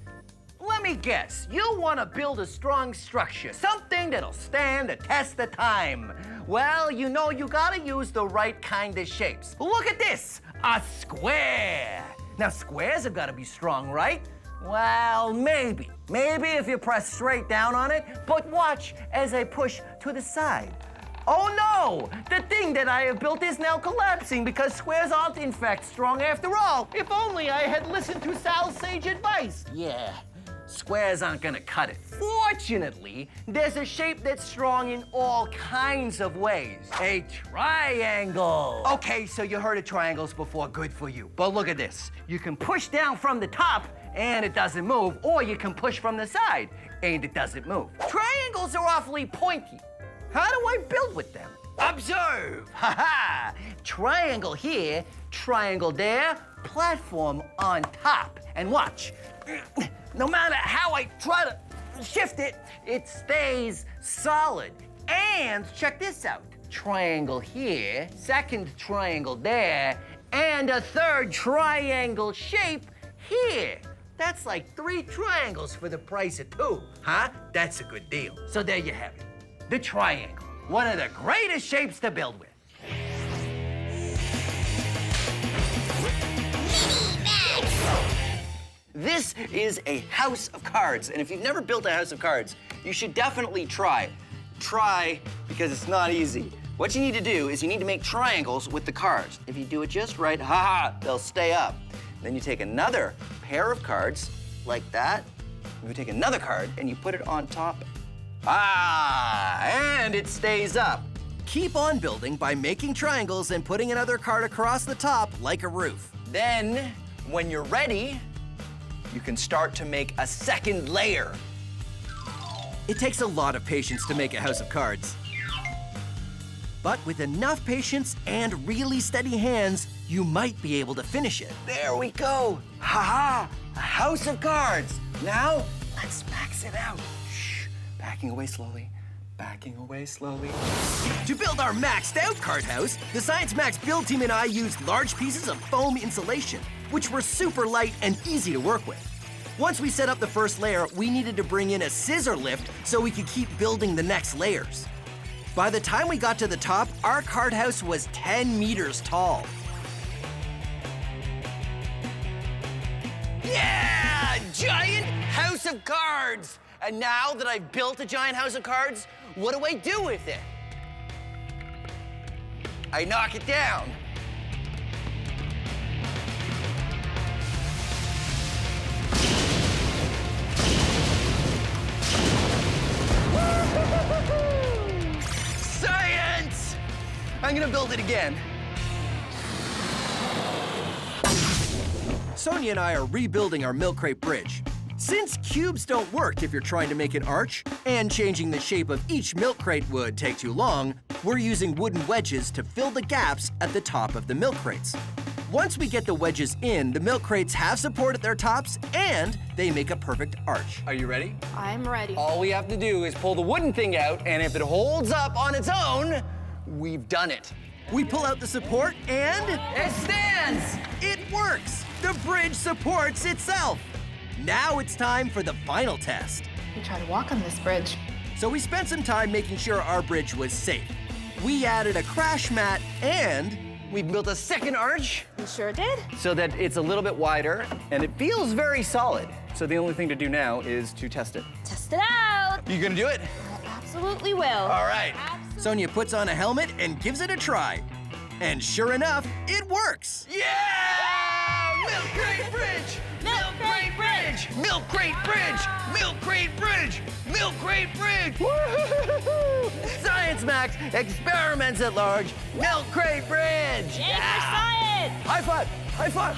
Let me guess, you want to build a strong structure, something that'll stand the test of time. Well, you know you gotta use the right kind of shapes. Look at this, a square. Now, squares have gotta be strong, right? Well, maybe. Maybe if you press straight down on it, but watch as I push to the side. Oh no! The thing that I have built is now collapsing because squares aren't in fact strong after all. If only I had listened to Sal's sage advice. Yeah, squares aren't gonna cut it. Fortunately, there's a shape that's strong in all kinds of ways. A triangle. Okay, so you heard of triangles before, good for you. But look at this. You can push down from the top and it doesn't move, or you can push from the side and it doesn't move. Triangles are awfully pointy. How do I build with them? Observe! Ha-ha! Triangle here, triangle there, platform on top. And watch. No matter how I try to shift it, it stays solid. And check this out. Triangle here, second triangle there, and a third triangle shape here. That's like 3 triangles for the price of 2, huh? That's a good deal. So there you have it. The triangle, one of the greatest shapes to build with. This is a house of cards, and if you've never built a house of cards, you should definitely try. Try, because it's not easy. What you need to do is you need to make triangles with the cards. If you do it just right, they'll stay up. Then you take another pair of cards, like that. You take another card, and you put it on top. And it stays up. Keep on building by making triangles and putting another card across the top like a roof. Then, when you're ready, you can start to make a second layer. It takes a lot of patience to make a house of cards. But with enough patience and really steady hands, you might be able to finish it. There we go. A house of cards. Now, let's max it out. Shh, backing away slowly. Backing away slowly. To build our maxed out card house, the Science Max build team and I used large pieces of foam insulation, which were super light and easy to work with. Once we set up the first layer, we needed to bring in a scissor lift so we could keep building the next layers. By the time we got to the top, our card house was 10 meters tall. Yeah! Giant house of cards! And now that I've built a giant house of cards, what do I do with it? I knock it down. Science! I'm gonna build it again. Sonia and I are rebuilding our milk crate bridge. Since cubes don't work if you're trying to make an arch, and changing the shape of each milk crate would take too long, we're using wooden wedges to fill the gaps at the top of the milk crates. Once we get the wedges in, the milk crates have support at their tops, and they make a perfect arch. Are you ready? I'm ready. All we have to do is pull the wooden thing out, and if it holds up on its own, we've done it. We pull out the support, and it stands! It works! The bridge supports itself! Now it's time for the final test. We try to walk on this bridge. So we spent some time making sure our bridge was safe. We added a crash mat, and we built a second arch. We sure did. So that it's a little bit wider, and it feels very solid. So the only thing to do now is to test it. Test it out. You gonna do it? I absolutely will. All right. Sonia puts on a helmet and gives it a try. And sure enough, it works. Yeah! Milk crate bridge! Milk crate bridge! Milk crate bridge! Milk crate bridge! Milk crate bridge! Woo-hoo-hoo-hoo! Science Max experiments at large. Milk crate bridge! Yay for science! High five! High five!